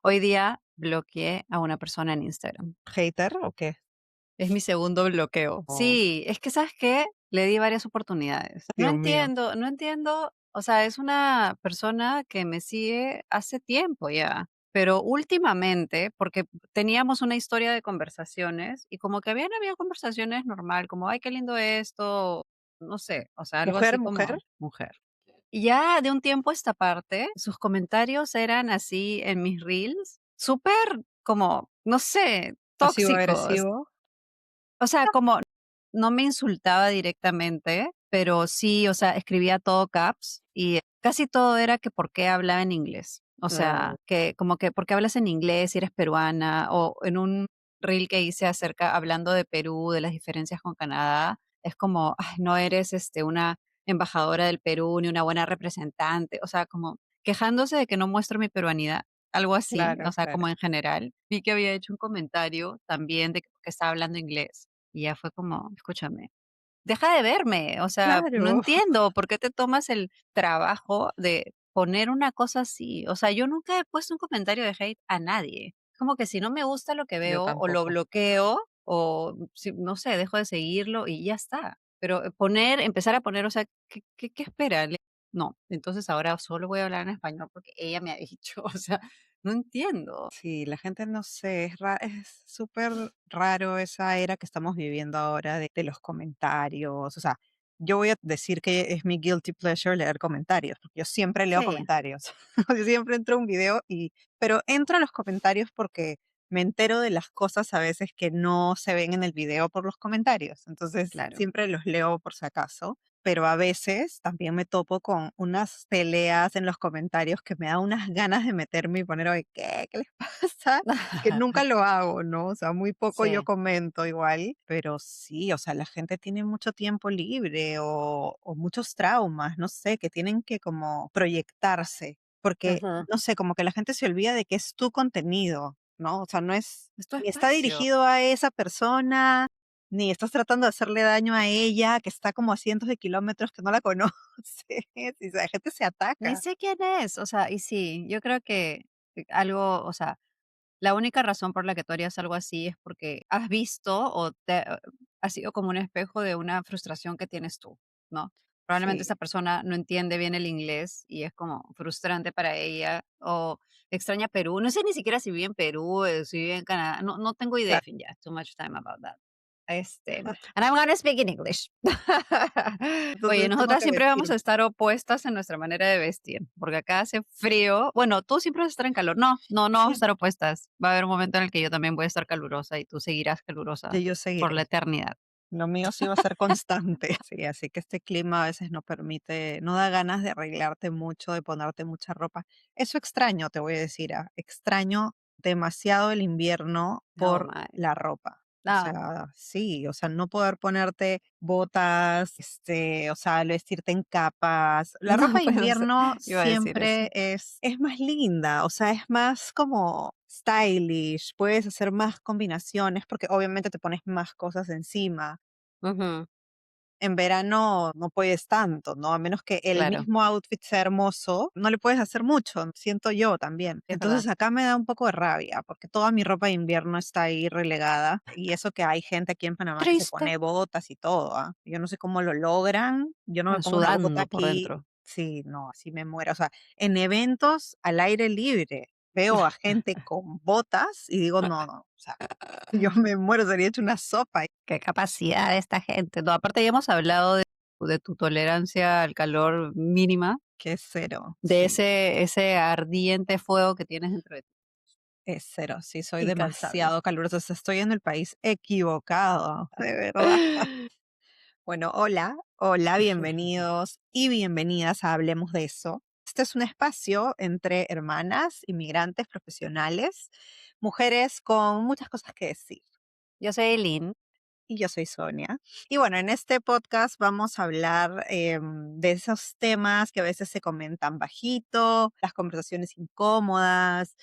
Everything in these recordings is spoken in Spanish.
Hoy día bloqueé a una persona en Instagram. ¿Hater o qué? Es mi segundo bloqueo. Oh, Sí, es que, ¿sabes qué? Le di varias oportunidades. No Dios mío. entiendo, no entiendo. O sea, es una persona que me sigue hace tiempo ya, pero últimamente, porque teníamos una historia de conversaciones y como que habían habido conversaciones normal, como, ay, qué lindo esto, no sé, o sea, algo ¿Mujer, así mujer? como mujer. Y ya de un tiempo a esta parte, sus comentarios eran así en mis reels, súper como, no sé, tóxicos. ¿Pasivo-agresivo? O sea, como no me insultaba directamente, pero sí, o sea, escribía todo caps y casi todo era que por qué hablaba en inglés. O Mm, sea, que como que por qué hablas en inglés si eres peruana o en un reel que hice acerca hablando de Perú, de las diferencias con Canadá, es como, "Ay, no eres una embajadora del Perú ni una buena representante", o sea, como quejándose de que no muestro mi peruanidad. Algo así, claro, o sea, claro. como en general. Vi que había hecho un comentario también de que estaba hablando inglés. Y ya fue como, escúchame, deja de verme, o sea, no Claro. entiendo por qué te tomas el trabajo de poner una cosa así. O sea, yo nunca he puesto un comentario de hate a nadie. Como que si no me gusta lo que Yo veo o lo tampoco. bloqueo o si, no sé, dejo de seguirlo y ya está. Pero empezar a poner, o sea, ¿qué espera? No, entonces ahora solo voy a hablar en español porque ella me ha dicho, o sea, no entiendo. Sí, la gente no sé, es súper raro esa era que estamos viviendo ahora de los comentarios. O sea, yo voy a decir que es mi guilty pleasure leer comentarios, porque yo siempre leo Sí, comentarios. Yo siempre entro a un video pero entro a los comentarios porque me entero de las cosas a veces que no se ven en el video por los comentarios. Entonces, claro. siempre los leo por si acaso. Pero a veces también me topo con unas peleas en los comentarios que me da unas ganas de meterme y poner, oye, ¿qué les pasa? Que nunca lo hago, ¿no? O sea, muy poco yo Sí. comento igual, pero sí, o sea, la gente tiene mucho tiempo libre o muchos traumas, no sé, que tienen que como proyectarse, porque, Ujú. no sé, como que la gente se olvida de que es tu contenido, ¿no? O sea, no es, Es tu ni está espacio. dirigido a esa persona, ni estás tratando de hacerle daño a ella, que está como a cientos de kilómetros que no la conoces. Y la gente se Ni ataca. sé quién es, o sea, y sí, yo creo que algo, o sea, la única razón por la que tú harías algo así es porque has visto o ha sido como un espejo de una frustración que tienes tú, ¿no? Probablemente esa Sí, persona no entiende bien el inglés y es como frustrante para ella o extraña Perú. No sé ni siquiera si vive en Perú, si vive en Canadá. No, no tengo idea. claro. En fin, ya, too much time about that. And I'm gonna speak in English. Oye, Entonces tengo nosotras que siempre vamos vestirme. a estar opuestas en nuestra manera de vestir, porque acá hace frío. Bueno, tú siempre vas a estar en calor. No, no, no vamos a estar opuestas. Va a haber un momento en el que yo también voy a estar calurosa y tú seguirás calurosa Y yo por la seguiré. eternidad. Lo mío sí va a ser constante. Sí, así que este clima a veces no permite, no da ganas de arreglarte mucho, de ponerte mucha ropa. Eso extraño, te voy a decir, extraño demasiado el invierno Oh por my. la ropa. O No, sea, sí, o sea, no poder ponerte botas, o sea, el vestirte en capas. La ropa no de puedo ser. invierno Iba a decir eso. siempre es más linda, o sea, es más como stylish, puedes hacer más combinaciones porque obviamente te pones más cosas encima. Ujú, En verano no puedes tanto, ¿no? A menos que el claro, mismo outfit sea hermoso, no le puedes hacer mucho, siento yo también. es verdad. Entonces acá me da un poco de rabia, porque toda mi ropa de invierno está ahí relegada. Y eso que hay gente aquí en Panamá que se Triste. pone botas y todo, ¿ah? Yo no sé cómo lo logran. Yo no me pongo una bota Sudando por aquí. dentro. Sí, no, así me muero. O sea, en eventos al aire libre veo a gente con botas y digo, no, no, o sea, yo me muero, sería hecho una sopa. Qué capacidad de esta gente. No, aparte ya hemos hablado de tu tolerancia al calor mínima, Que es cero, de sí. ese ardiente fuego que tienes dentro de ti. Es cero, sí, soy Incansable. demasiado calurosa, o sea, estoy en el país equivocado, de verdad. Bueno, hola, hola, bienvenidos y bienvenidas a Hablemos de eso. Este es un espacio entre hermanas, inmigrantes, profesionales, mujeres con muchas cosas que decir. Yo soy Eileen. Y yo soy Sonia. Y bueno, en este podcast vamos a hablar de esos temas que a veces se comentan bajito, las conversaciones incómodas,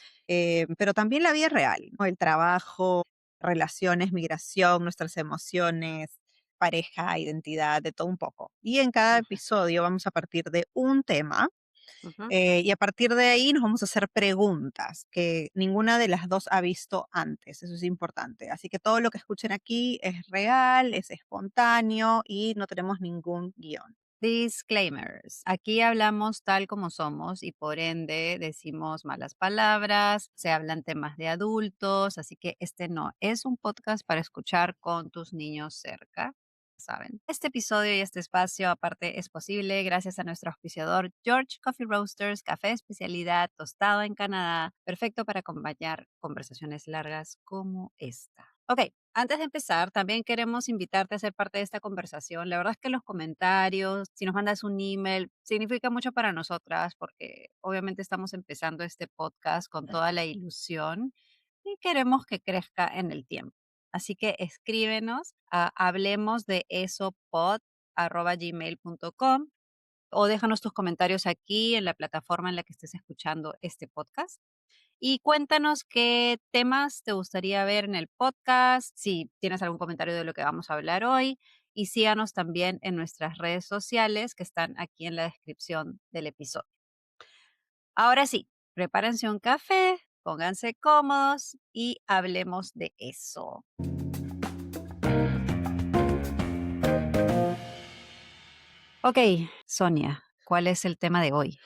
pero también la vida real, ¿no? El trabajo, relaciones, migración, nuestras emociones, pareja, identidad, de todo un poco. Y en cada episodio vamos a partir de un tema Ujú. Y a partir de ahí nos vamos a hacer preguntas que ninguna de las dos ha visto antes, eso es importante. Así que todo lo que escuchen aquí es real, es espontáneo y no tenemos ningún guión. Disclaimers. Aquí hablamos tal como somos y por ende decimos malas palabras, se hablan temas de adultos, así que este no es un podcast para escuchar con tus niños cerca. Saben. Este episodio y este espacio aparte es posible gracias a nuestro auspiciador George Coffee Roasters, café de especialidad tostado en Canadá, perfecto para acompañar conversaciones largas como esta. Ok, antes de empezar, también queremos invitarte a ser parte de esta conversación. La verdad es que los comentarios, si nos mandas un email, significa mucho para nosotras porque obviamente estamos empezando este podcast con toda la ilusión y queremos que crezca en el tiempo. Así que escríbenos a hablemosdeesopod@gmail.com o déjanos tus comentarios aquí en la plataforma en la que estés escuchando este podcast. Y cuéntanos qué temas te gustaría ver en el podcast, si tienes algún comentario de lo que vamos a hablar hoy. Y síganos también en nuestras redes sociales que están aquí en la descripción del episodio. Ahora sí, prepárense un café, pónganse cómodos y hablemos de eso. Ok, Sonia, ¿cuál es el tema de hoy?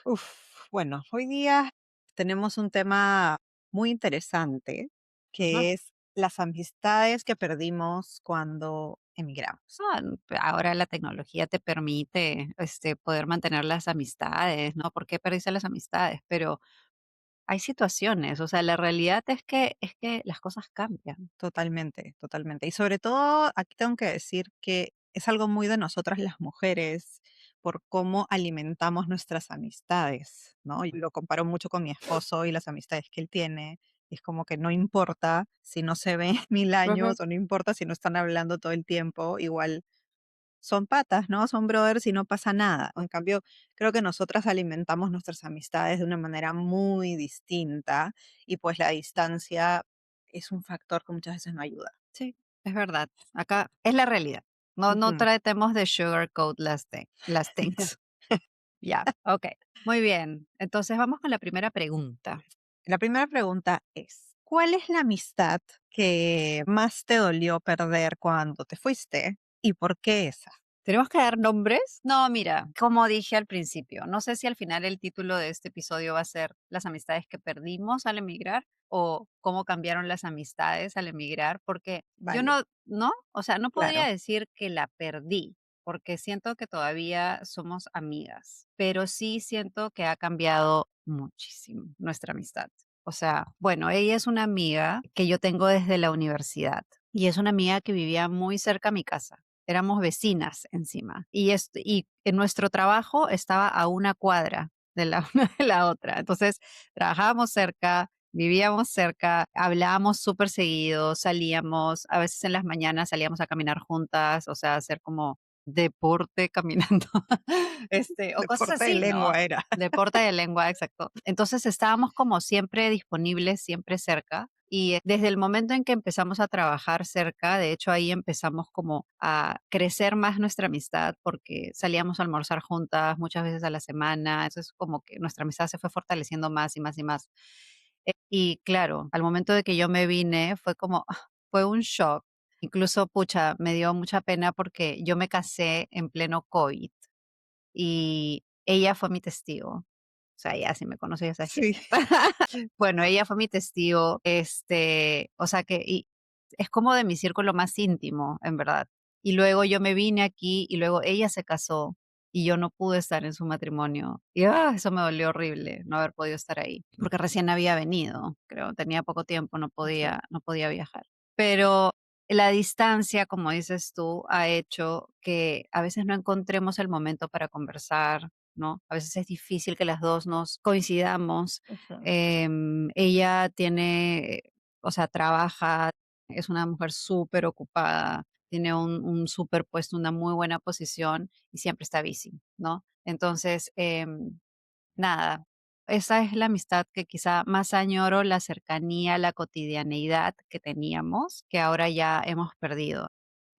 Bueno, hoy día tenemos un tema muy interesante Ujú. que es las amistades que perdimos cuando emigramos. Ahora la tecnología te permite poder mantener las amistades, ¿no? ¿Por qué perdiste las amistades? Pero hay situaciones, o sea, la realidad es que las cosas cambian. Totalmente, totalmente. Y sobre todo, aquí tengo que decir que es algo muy de nosotras las mujeres por cómo alimentamos nuestras amistades, ¿no? Y lo comparo mucho con mi esposo y las amistades que él tiene. Es como que no importa si no se ven 1000 años o no importa si no están hablando todo el tiempo, igual son patas, ¿no? Son brothers y no pasa nada. En cambio, creo que nosotras alimentamos nuestras amistades de una manera muy distinta y pues la distancia es un factor que muchas veces no ayuda. Sí, es verdad. Acá es la realidad. No Ujú. tratemos de sugarcoat las things. Ya, ok. Muy bien. Entonces vamos con la primera pregunta. La primera pregunta es, ¿cuál es la amistad que más te dolió perder cuando te fuiste y por qué esa? ¿Tenemos que dar nombres? No, mira, como dije al principio, no sé si al final el título de este episodio va a ser las amistades que perdimos al emigrar o cómo cambiaron las amistades al emigrar, porque yo Vale, o sea, no podría claro, decir que la perdí, porque siento que todavía somos amigas, pero sí siento que ha cambiado muchísimo nuestra amistad. O sea, bueno, ella es una amiga que yo tengo desde la universidad y es una amiga que vivía muy cerca a mi casa. Éramos vecinas encima. Y en nuestro trabajo estaba a una cuadra de la una de la otra. Entonces, trabajábamos cerca, vivíamos cerca, hablábamos súper seguido, salíamos, a veces en las mañanas salíamos a caminar juntas, o sea, hacer como deporte caminando, o cosas deporte de así, ¿no? lengua era. Deporte de lengua, exacto. Entonces, estábamos como siempre disponibles, siempre cerca. Y desde el momento en que empezamos a trabajar cerca, de hecho ahí empezamos como a crecer más nuestra amistad porque salíamos a almorzar juntas muchas veces a la semana, eso es como que nuestra amistad se fue fortaleciendo más y más y más. Y claro, al momento de que yo me vine fue como, fue un shock. Incluso, pucha, me dio mucha pena porque yo me casé en pleno COVID y ella fue mi testigo. O sea, ya si me conoces, ya sabes quién Sí, es. Bueno, ella fue mi testigo, o sea que y es como de mi círculo más íntimo, en verdad. Y luego yo me vine aquí y luego ella se casó y yo no pude estar en su matrimonio. Y eso me dolió horrible, no haber podido estar ahí, porque recién había venido, creo, tenía poco tiempo, sí, no podía viajar. Pero la distancia, como dices tú, ha hecho que a veces no encontremos el momento para conversar, ¿no? A veces es difícil que las 2 nos coincidamos. ujú, Ella tiene, o sea, trabaja, es una mujer súper ocupada, tiene un súper puesto, una muy buena posición y siempre está busy, ¿no? Entonces, nada, esa es la amistad que quizá más añoro, la cercanía, la cotidianeidad que teníamos, que ahora ya hemos perdido.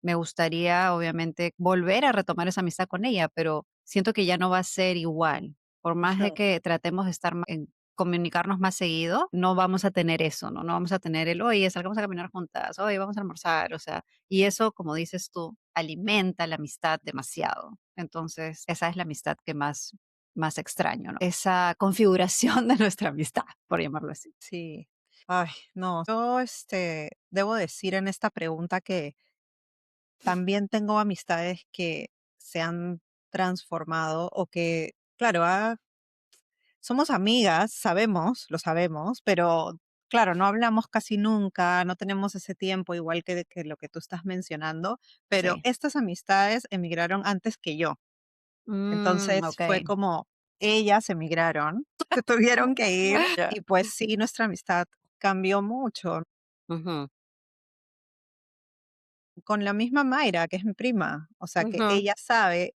Me gustaría, obviamente, volver a retomar esa amistad con ella, pero siento que ya no va a ser igual. Por más de Ujú. que tratemos de estar en comunicarnos más seguido, no vamos a tener eso, ¿no? No vamos a tener el, oye, salgamos a caminar juntas, oye, vamos a almorzar, o sea, y eso, como dices tú, alimenta la amistad demasiado. Entonces, esa es la amistad que más extraño, ¿no? Esa configuración de nuestra amistad, por llamarlo así. Sí. Ay, no. Yo, debo decir en esta pregunta que también tengo amistades que se han transformado o que, claro, somos amigas, sabemos, lo sabemos, pero claro, no hablamos casi nunca, no tenemos ese tiempo igual que lo que tú estás mencionando, pero Sí. estas amistades emigraron antes que yo. Entonces Ok. fue como ellas emigraron, se tuvieron que ir Ya. y pues sí, nuestra amistad cambió mucho. Ujú, Con la misma Mayra, que es mi prima, o sea, que ujú. ella sabe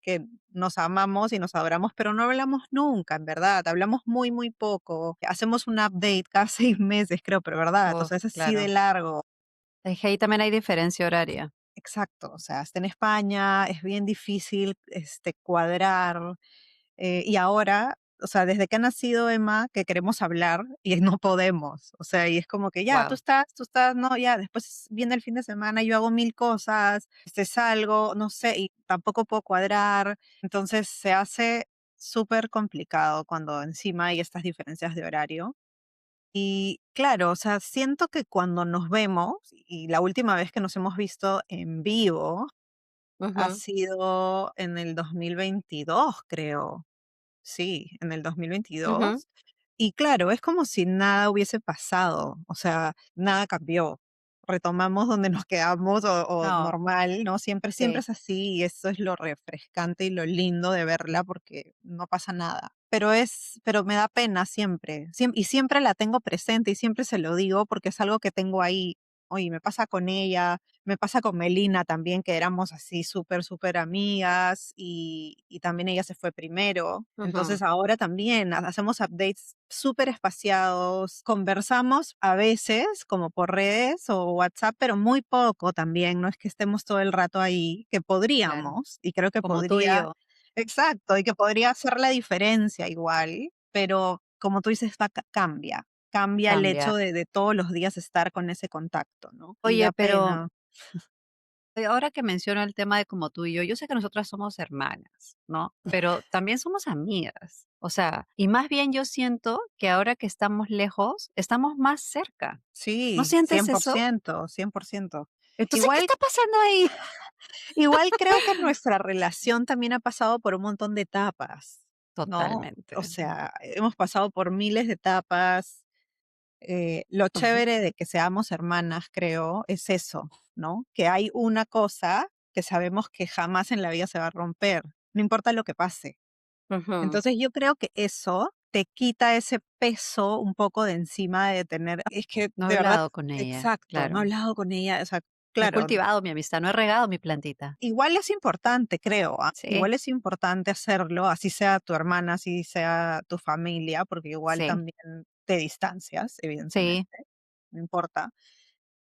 que nos amamos y nos adoramos, pero no hablamos nunca, en verdad, hablamos muy, muy poco. Hacemos un update cada 6 meses, creo, pero verdad, o Uf, sea, es así de claro. largo. Es que ahí también hay diferencia horaria. Exacto, o sea, está en España, es bien difícil, cuadrar. Y ahora, o sea, desde que ha nacido Emma, que queremos hablar y no podemos. O sea, y es como que ya, Wow. tú estás, no, ya, después viene el fin de semana, yo hago mil cosas, salgo, no sé, y tampoco puedo cuadrar. Entonces se hace súper complicado cuando encima hay estas diferencias de horario. Y claro, o sea, siento que cuando nos vemos, y la última vez que nos hemos visto en vivo ha Ujú, sido en el 2022, creo. Sí, en el ujú. 2022. Y claro, es como si nada hubiese pasado, o sea, nada cambió. Retomamos donde nos quedamos o Oh, normal, ¿no? Siempre sí. es así y eso es lo refrescante y lo lindo de verla porque no pasa nada. Pero me da pena siempre, y siempre la tengo presente y siempre se lo digo porque es algo que tengo ahí. Oye, me pasa con ella, me pasa con Melina también, que éramos así súper, súper amigas y también ella se fue primero. Ujú, Entonces ahora también hacemos updates súper espaciados, conversamos a veces como por redes o WhatsApp, pero muy poco también, no es que estemos todo el rato ahí, que claro. podríamos y creo que Como tú y podría, yo. exacto, y que podría hacer la diferencia igual, pero como tú dices, cambia el Cambia. hecho de todos los días estar con ese contacto, ¿no? Y Oye, da pero pena. ahora que menciono el tema de como tú y yo sé que nosotras somos hermanas, ¿no? Pero también somos amigas. O sea, y más bien yo siento que ahora que estamos lejos, estamos más cerca. ¿No Sí, sientes cien por eso? ciento, 100%. Entonces, ¿qué Igual, está pasando ahí? igual creo que nuestra relación también ha pasado por un montón de etapas, ¿no? O Totalmente. sea, hemos pasado por miles de etapas. Lo Ujú, chévere de que seamos hermanas, creo, es eso, ¿no? Que hay una cosa que sabemos que jamás en la vida se va a romper, no importa lo que pase. ujú. Entonces yo creo que eso te quita ese peso un poco de encima de tener, es que No he de verdad, hablado con ella, exacto, no he claro. hablado con ella, o sea, No he claro, cultivado mi amistad, no he regado mi plantita. igual es importante, creo, Sí, igual es importante hacerlo, así sea tu hermana, así sea tu familia, porque igual sí, también te distancias, sí, evidentemente, no importa.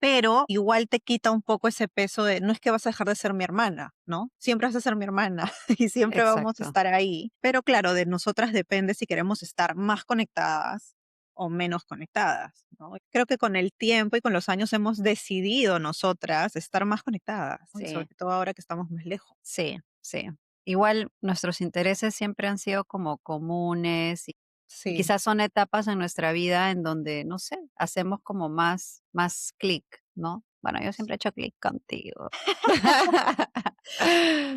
Pero igual te quita un poco ese peso de, no es que vas a dejar de ser mi hermana, ¿no? Siempre vas a ser mi hermana y siempre vamos a exacto. estar ahí. Pero claro, de nosotras depende si queremos estar más conectadas o menos conectadas, ¿no? Creo que con el tiempo y con los años hemos decidido nosotras estar más conectadas, ¿no? Y sobre Sí, todo ahora que estamos más lejos. sí, sí. Igual nuestros intereses siempre han sido como comunes y Sí. quizás son etapas en nuestra vida en donde, no sé, hacemos como más clic, ¿no? Bueno, yo siempre he hecho clic contigo.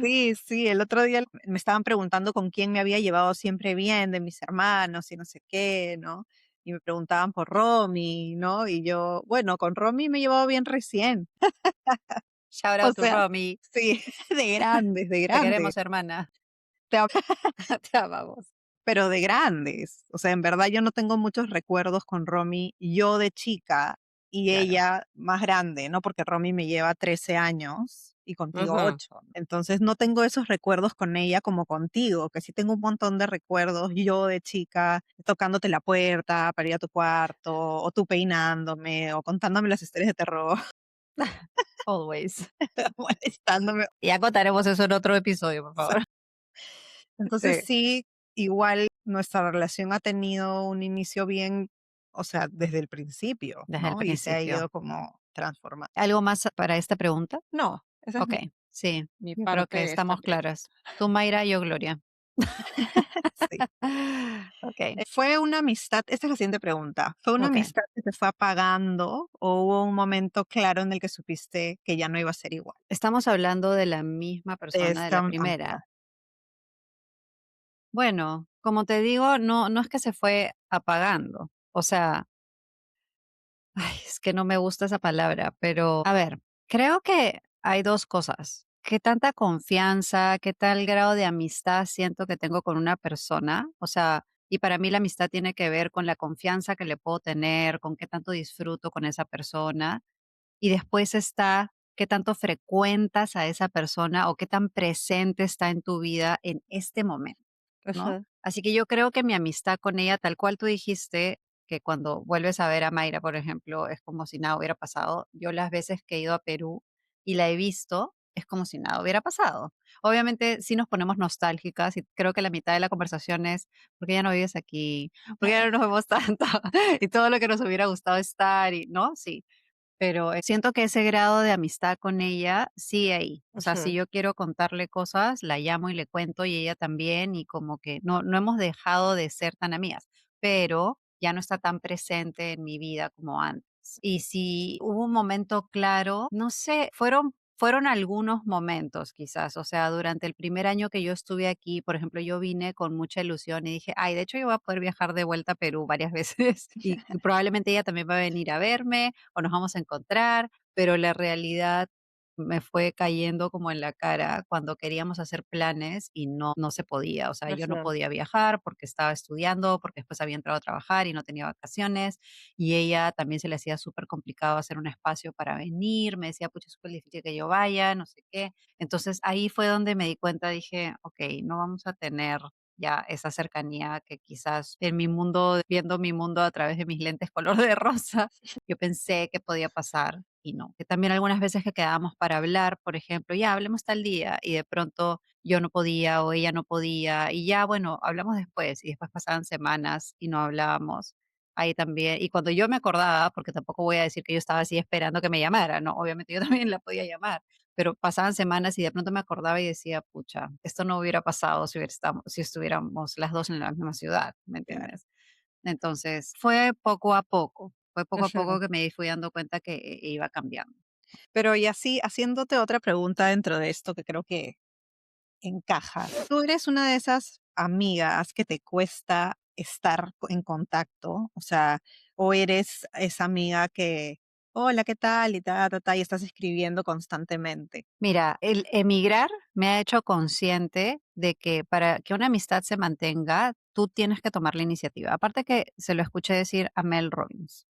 Sí, sí, el otro día me estaban preguntando con quién me había llevado siempre bien, de mis hermanos y no sé qué, ¿no? Y me preguntaban por Romy, ¿no? Y yo, bueno, con Romy me he llevado bien recién. Shout O out to sea, Romy. sí, de grandes, de Te grandes. queremos, hermana. Te am- Te amamos. Pero de grandes. O sea, en verdad yo no tengo muchos recuerdos con Romy, yo de chica y Claro. ella más grande, ¿no? Porque Romy me lleva 13 años y contigo Ujú, 8. Entonces no tengo esos recuerdos con ella como contigo, que sí tengo un montón de recuerdos yo de chica tocándote la puerta para ir a tu cuarto, o tú peinándome, o contándome las historias de terror, always. molestándome. Ya contaremos eso en otro episodio, por favor. Entonces Sí. sí, igual nuestra relación ha tenido un inicio bien, o sea, desde el principio, desde el ¿no? Y se ha principio. ido como transformando. ¿Algo más para esta pregunta? No, esa es Okey, sí, mi creo parte que de esta estamos pregunta. claras. Tú, Mayra, yo, Gloria. Sí. Okey, ¿Fue una amistad? Esta es la siguiente pregunta. ¿Fue una okey. amistad que se fue apagando o hubo un momento claro en el que supiste que ya no iba a ser igual? ¿Estamos hablando de la misma De persona de esta la amiga. primera? Bueno, como te digo, no es que se fue apagando, o sea, ay, es que no me gusta esa palabra, pero a ver, creo que hay 2 cosas. ¿Qué tanta confianza, qué tal grado de amistad siento que tengo con una persona? O sea, y para mí la amistad tiene que ver con la confianza que le puedo tener, con qué tanto disfruto con esa persona. Y después está qué tanto frecuentas a esa persona o qué tan presente está en tu vida en este momento, ¿no? Ajá, Así que yo creo que mi amistad con ella, tal cual tú dijiste, que cuando vuelves a ver a Mayra, por ejemplo, es como si nada hubiera pasado. Yo las veces que he ido a Perú y la he visto, es como si nada hubiera pasado. Obviamente sí nos ponemos nostálgicas y creo que la mitad de la conversación es, ¿por qué ya no vives aquí? ¿Por qué ya no nos vemos tanto? Y todo lo que nos hubiera gustado estar, y, ¿no? Sí, pero, siento que ese grado de amistad con ella sigue ahí. O sea, si ujú, yo quiero contarle cosas, la llamo y le cuento, y ella también, y como que no hemos dejado de ser tan amigas, pero ya no está tan presente en mi vida como antes. Y si hubo un momento claro, no sé, fueron algunos momentos quizás, o sea, durante el primer año que yo estuve aquí, por ejemplo, yo vine con mucha ilusión y dije: "Ay, de hecho, yo voy a poder viajar de vuelta a Perú varias veces, y probablemente ella también va a venir a verme, o nos vamos a encontrar", pero la realidad me fue cayendo como en la cara cuando queríamos hacer planes y no se podía. O sea, yo no ajá, podía viajar porque estaba estudiando, porque después había entrado a trabajar y no tenía vacaciones, y ella también se le hacía súper complicado hacer un espacio para venir, me decía: "Pucha, es súper difícil que yo vaya, no sé qué". Entonces, ahí fue donde me di cuenta, dije: "Okey, no vamos a tener ya esa cercanía que quizás en mi mundo, viendo mi mundo a través de mis lentes color de rosa, yo pensé que podía pasar y no". Que también algunas veces que quedábamos para hablar, por ejemplo, ya hablemos tal día y de pronto yo no podía o ella no podía y ya, bueno, hablamos después y después pasaban semanas y no hablábamos. Ahí también, y cuando yo me acordaba, porque tampoco voy a decir que yo estaba así esperando que me llamara, no, obviamente yo también la podía llamar, pero pasaban semanas y de pronto me acordaba y decía: "Pucha, esto no hubiera pasado si estuviéramos las 2 en la misma ciudad", ¿me claro. entiendes? Entonces, fue poco a poco Ujú. que me fui dando cuenta que iba cambiando. Pero y así, haciéndote otra pregunta dentro de esto que creo que encaja. ¿Tú eres una de esas amigas que te cuesta estar en contacto? O sea, o eres esa amiga que, hola, ¿qué tal? Y y estás escribiendo constantemente. Mira, el emigrar me ha hecho consciente de que para que una amistad se mantenga, tú tienes que tomar la iniciativa. Aparte que se lo escuché decir a Mel Robbins,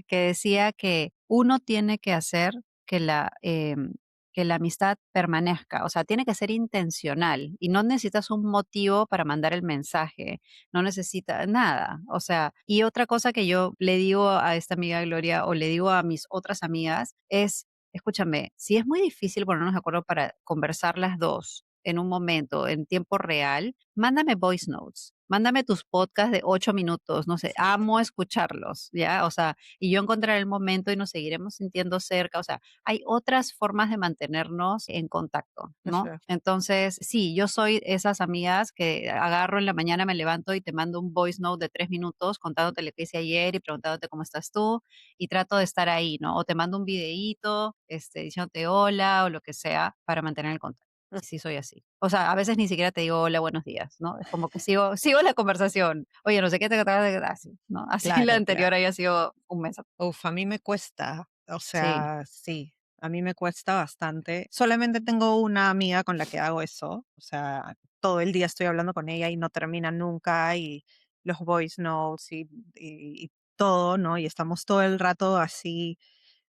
que decía que uno tiene que hacer que que la amistad permanezca, o sea, tiene que ser intencional y no necesitas un motivo para mandar el mensaje, no necesitas nada, o sea, y otra cosa que yo le digo a esta amiga Gloria o le digo a mis otras amigas es: escúchame, si es muy difícil ponernos de acuerdo para conversar las 2 en un momento, en tiempo real, mándame voice notes, mándame tus podcasts de 8 minutos, no sé, amo escucharlos, ¿ya? O sea, y yo encontraré el momento y nos seguiremos sintiendo cerca, o sea, hay otras formas de mantenernos en contacto, ¿no? Ajá, Entonces, sí, yo soy esas amigas que agarro en la mañana, me levanto y te mando un voice note de 3 minutos contándote lo que hice ayer y preguntándote cómo estás tú, y trato de estar ahí, ¿no? O te mando un videíto, diciéndote hola o lo que sea para mantener el contacto. mm, Sí, soy así. O sea, a veces ni siquiera te digo hola, buenos días, ¿no? Es como que sigo la conversación. Oye, no sé qué te así, ¿no? Así la claro, anterior claro. haya sido un mes. Uf, a mí me cuesta, o Sí, sea, sí, a mí me cuesta bastante. Solamente tengo una amiga con la que hago eso, o sea, todo el día estoy hablando con ella y no termina nunca y los voice notes y todo, ¿no? Y estamos todo el rato así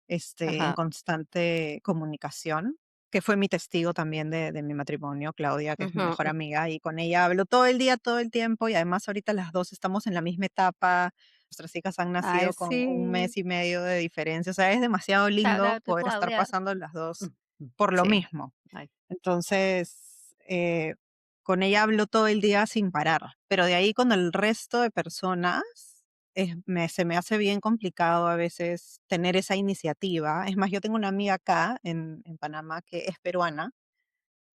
en ajá, constante comunicación, que fue mi testigo también de mi matrimonio, Claudia, que es mi ujú, mejor amiga, y con ella hablo todo el día, todo el tiempo, y además ahorita las dos estamos en la misma etapa. Nuestras hijas han ay, nacido con un sí. mes y medio de diferencia, o sea, es demasiado Shout lindo out to poder estar Claudia. pasando las dos Mm, por lo sí, mismo. ay, Entonces, con ella hablo todo el día sin parar, pero de ahí con el resto de personas se me hace bien complicado a veces tener esa iniciativa. Es más, yo tengo una amiga acá en Panamá que es peruana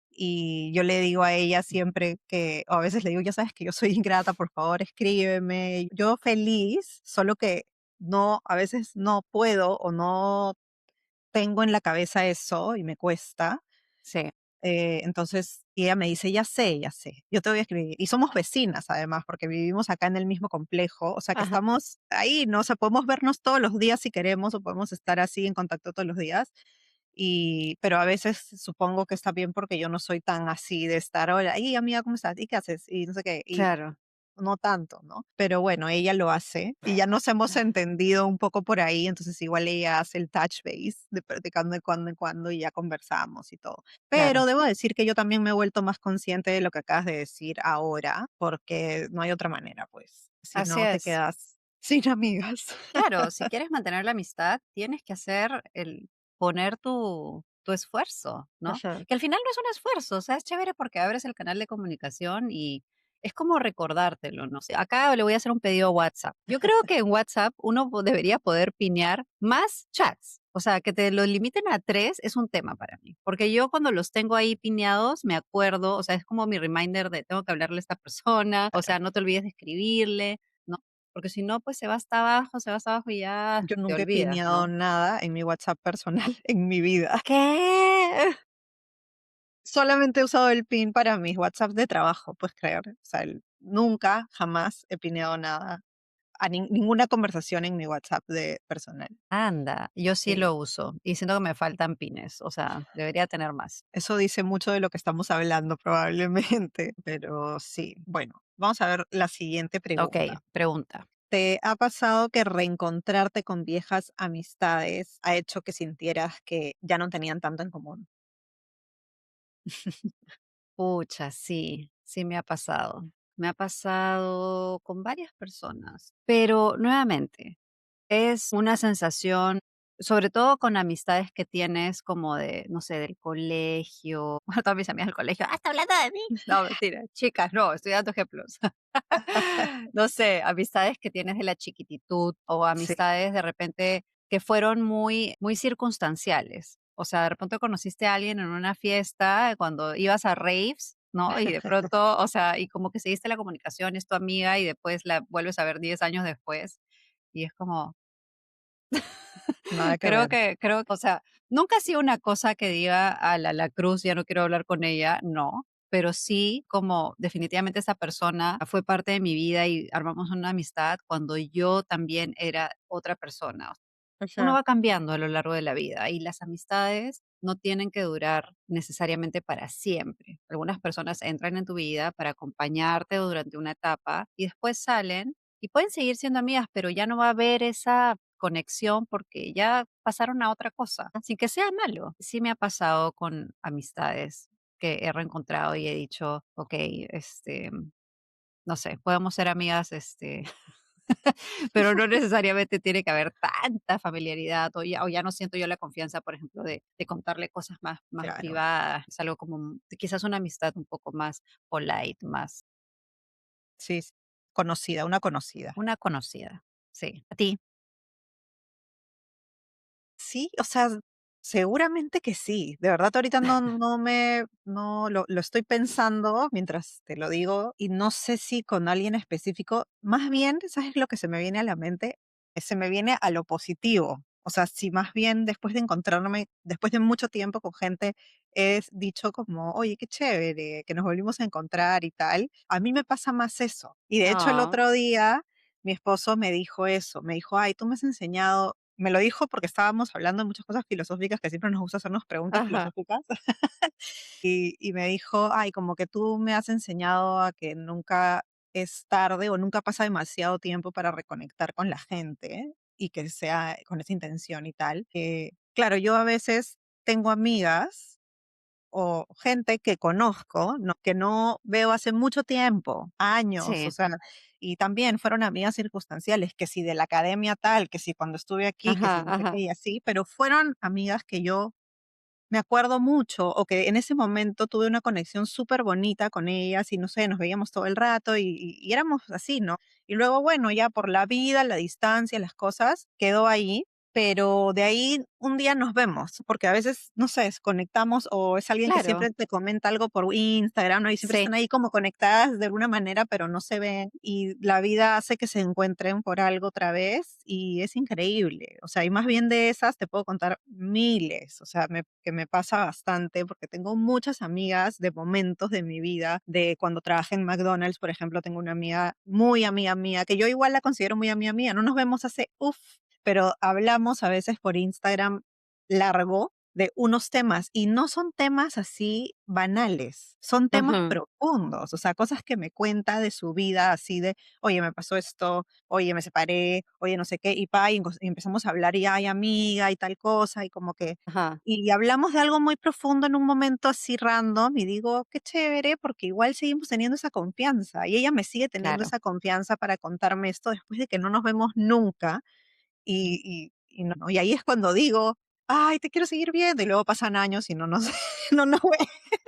y yo le digo a ella siempre que, o a veces le digo, ya sabes que yo soy ingrata, por favor, escríbeme. Yo feliz, solo que no, a veces no puedo o no tengo en la cabeza eso y me cuesta. Sí, Entonces, y ella me dice, ya sé, yo te voy a escribir. Y somos vecinas además, porque vivimos acá en el mismo complejo, o sea que ajá, estamos ahí, ¿no? O sea, podemos vernos todos los días si queremos o podemos estar así en contacto todos los días. Pero a veces supongo que está bien porque yo no soy tan así de estar, hola, y amiga, ¿cómo estás? ¿Y qué haces? Y no sé qué. Y claro, no tanto, ¿no? Pero bueno, ella lo hace y ya nos hemos entendido un poco por ahí, entonces igual ella hace el touch base de cuando en cuando y ya conversamos y todo. Pero claro. debo decir que yo también me he vuelto más consciente de lo que acabas de decir ahora, porque no hay otra manera, pues. Si Así no, te es. quedas sin amigas. Claro, si quieres mantener la amistad, tienes que hacer el poner tu esfuerzo, ¿no? Ajá. Que al final no es un esfuerzo, o sea, es chévere porque abres el canal de comunicación y es como recordártelo, ¿no? sé, acá le voy a hacer un pedido a WhatsApp. Yo creo que en WhatsApp uno debería poder pinear más chats. O sea, que te lo limiten a 3 es un tema para mí, porque yo cuando los tengo ahí pineados me acuerdo, o sea, es como mi reminder de tengo que hablarle a esta persona, o sea, no te olvides de escribirle, ¿no? Porque si no, pues se va hasta abajo y ya Yo te nunca he olvidas, pineado ¿no? nada en mi WhatsApp personal en mi vida. ¿Qué? Solamente he usado el pin para mis WhatsApp de trabajo, puedes creer. O sea, nunca, jamás he pineado nada a ninguna conversación en mi WhatsApp de personal. Anda, yo sí Sí, lo uso y siento que me faltan pines, o sea, debería tener más. eso dice mucho de lo que estamos hablando probablemente, pero sí. Bueno, vamos a ver la siguiente Ok, pregunta. pregunta. ¿Te ha pasado que reencontrarte con viejas amistades ha hecho que sintieras que ya no tenían tanto en común? Pucha, sí, sí me ha pasado. Me ha pasado con varias personas, pero nuevamente, es una sensación, sobre todo con amistades que tienes como de, no sé, del colegio. Bueno, todas mis amigas del colegio, está hablando de mí. No, mentira, chicas, no, estoy dando ejemplos. No sé, amistades que tienes de la chiquititud o Sí, amistades de repente que fueron muy, muy circunstanciales. O sea, de repente conociste a alguien en una fiesta cuando ibas a raves, ¿no? Y de pronto, o sea, y como que seguiste la comunicación, es tu amiga y después la vuelves a ver 10 años después. Y es como, nada que ver. o sea, nunca ha sido una cosa que diga a la cruz, ya no quiero hablar con ella, no, pero sí como definitivamente esa persona fue parte de mi vida y armamos una amistad cuando yo también era otra persona. Uno Ajá, va cambiando a lo largo de la vida y las amistades no tienen que durar necesariamente para siempre. Algunas personas entran en tu vida para acompañarte durante una etapa y después salen y pueden seguir siendo amigas, pero ya no va a haber esa conexión porque ya pasaron a otra cosa, sin que sea malo. Sí me ha pasado con amistades que he reencontrado y he dicho, ok, no sé, podemos ser amigas, pero no necesariamente tiene que haber tanta familiaridad o ya no siento yo la confianza, por ejemplo, de contarle cosas más claro. privadas. Es algo como quizás una amistad un poco más polite, más Sí, sí, conocida, una conocida. una conocida. Sí. ¿A ti? Sí, o sea, seguramente que sí. De verdad, ahorita no lo estoy pensando mientras te lo digo y no sé si con alguien específico. Más bien, ¿sabes lo que se me viene a la mente? Se me viene a lo positivo. O sea, si más bien después de encontrarme, después de mucho tiempo con gente, es dicho como, oye, qué chévere, que nos volvimos a encontrar y tal. A mí me pasa más eso. Y de hecho, el Ah, otro día mi esposo me dijo eso. Me dijo, ay, tú me has enseñado, me lo dijo porque estábamos hablando de muchas cosas filosóficas que siempre nos gusta hacernos preguntas ajá, filosóficas. Y me dijo, ay, como que tú me has enseñado a que nunca es tarde o nunca pasa demasiado tiempo para reconectar con la gente y que sea con esa intención y tal. Claro, yo a veces tengo amigas o gente que conozco, ¿no? Que no veo hace mucho tiempo, años, o sí, sea, y también fueron amigas circunstanciales, que si de la academia tal, que si cuando estuve aquí, que si ajá, no sé qué ajá, y así, pero fueron amigas que yo me acuerdo mucho, o que en ese momento tuve una conexión súper bonita con ellas y no sé, nos veíamos todo el rato y éramos así, ¿no? Y luego, bueno, ya por la vida, la distancia, las cosas, quedó ahí, pero de ahí un día nos vemos, porque a veces, no sé, conectamos o es alguien que Claro, siempre te comenta algo por Instagram, ¿no? Y siempre sí, están ahí como conectadas de alguna manera, pero no se ven y la vida hace que se encuentren por algo otra vez y es increíble. O sea, y más bien de esas te puedo contar miles, o sea, que me pasa bastante porque tengo muchas amigas de momentos de mi vida, de cuando trabajé en McDonald's, por ejemplo, tengo una amiga muy amiga mía, que yo igual la considero muy amiga mía, no nos vemos hace, uff, pero hablamos a veces por Instagram largo de unos temas y no son temas así banales, son temas ujú, profundos, o sea, cosas que me cuenta de su vida así de, oye, me pasó esto, oye, me separé, oye, no sé qué, y empezamos a hablar y, ay, amiga, y tal cosa, y como que, ajá, y hablamos de algo muy profundo en un momento así random, y digo, qué chévere, porque igual seguimos teniendo esa confianza, y ella me sigue teniendo claro. esa confianza para contarme esto después de que no nos vemos nunca, y no, y ahí es cuando digo: "Ay, te quiero seguir viendo", y luego pasan años y no nos no nos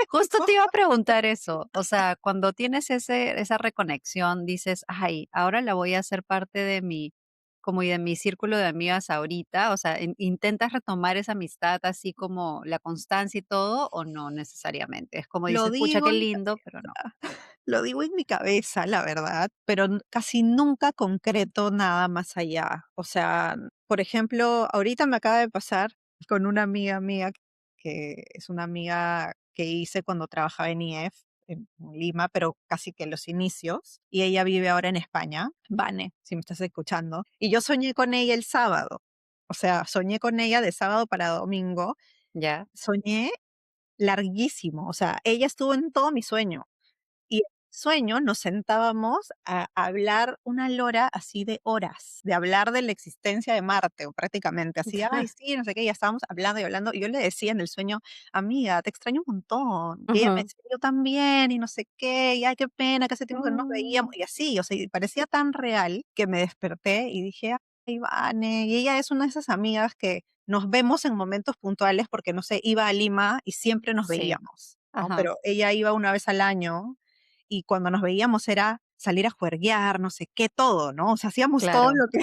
Justo te vemos. iba a preguntar eso, o sea, cuando tienes esa reconexión, dices: "Ay, ahora la voy a hacer parte de mi como y de mi círculo de amigas ahorita", o sea, ¿intentas retomar esa amistad así como la constancia y todo, o no necesariamente? Es como Lo dices: "Pucha, digo qué en mi lindo", pero no. cabeza, lo digo en mi cabeza, la verdad, pero casi nunca concreto nada más allá. O sea, por ejemplo, ahorita me acaba de pasar con una amiga mía que es una amiga que hice cuando trabajaba en IEF en Lima, pero casi que en los inicios, y ella vive ahora en España, Vane, si me estás escuchando, y yo soñé con ella el sábado. O sea, soñé con ella de sábado para domingo, ¿Ya? soñé larguísimo, o sea, ella estuvo en todo mi sueño. Y en el sueño nos sentábamos a hablar una lora así de horas, de hablar de la existencia de Marte, o prácticamente así, ay, sí, no sé qué, ya estábamos hablando y hablando. Y yo le decía en el sueño, amiga, te extraño un montón. Y ella me Ujú. decía, yo también, y no sé qué, y ay, qué pena, que hace tiempo que no nos veíamos. Mm, Y así, o sea, y parecía tan real que me desperté y dije, ay, Vane. Y ella es una de esas amigas que nos vemos en momentos puntuales porque, no sé, iba a Lima y siempre nos sí, veíamos, ¿no? ajá, Pero ella iba una vez al año y cuando nos veíamos era salir a juerguear, no sé qué, todo, ¿no? O sea, hacíamos todo claro. lo que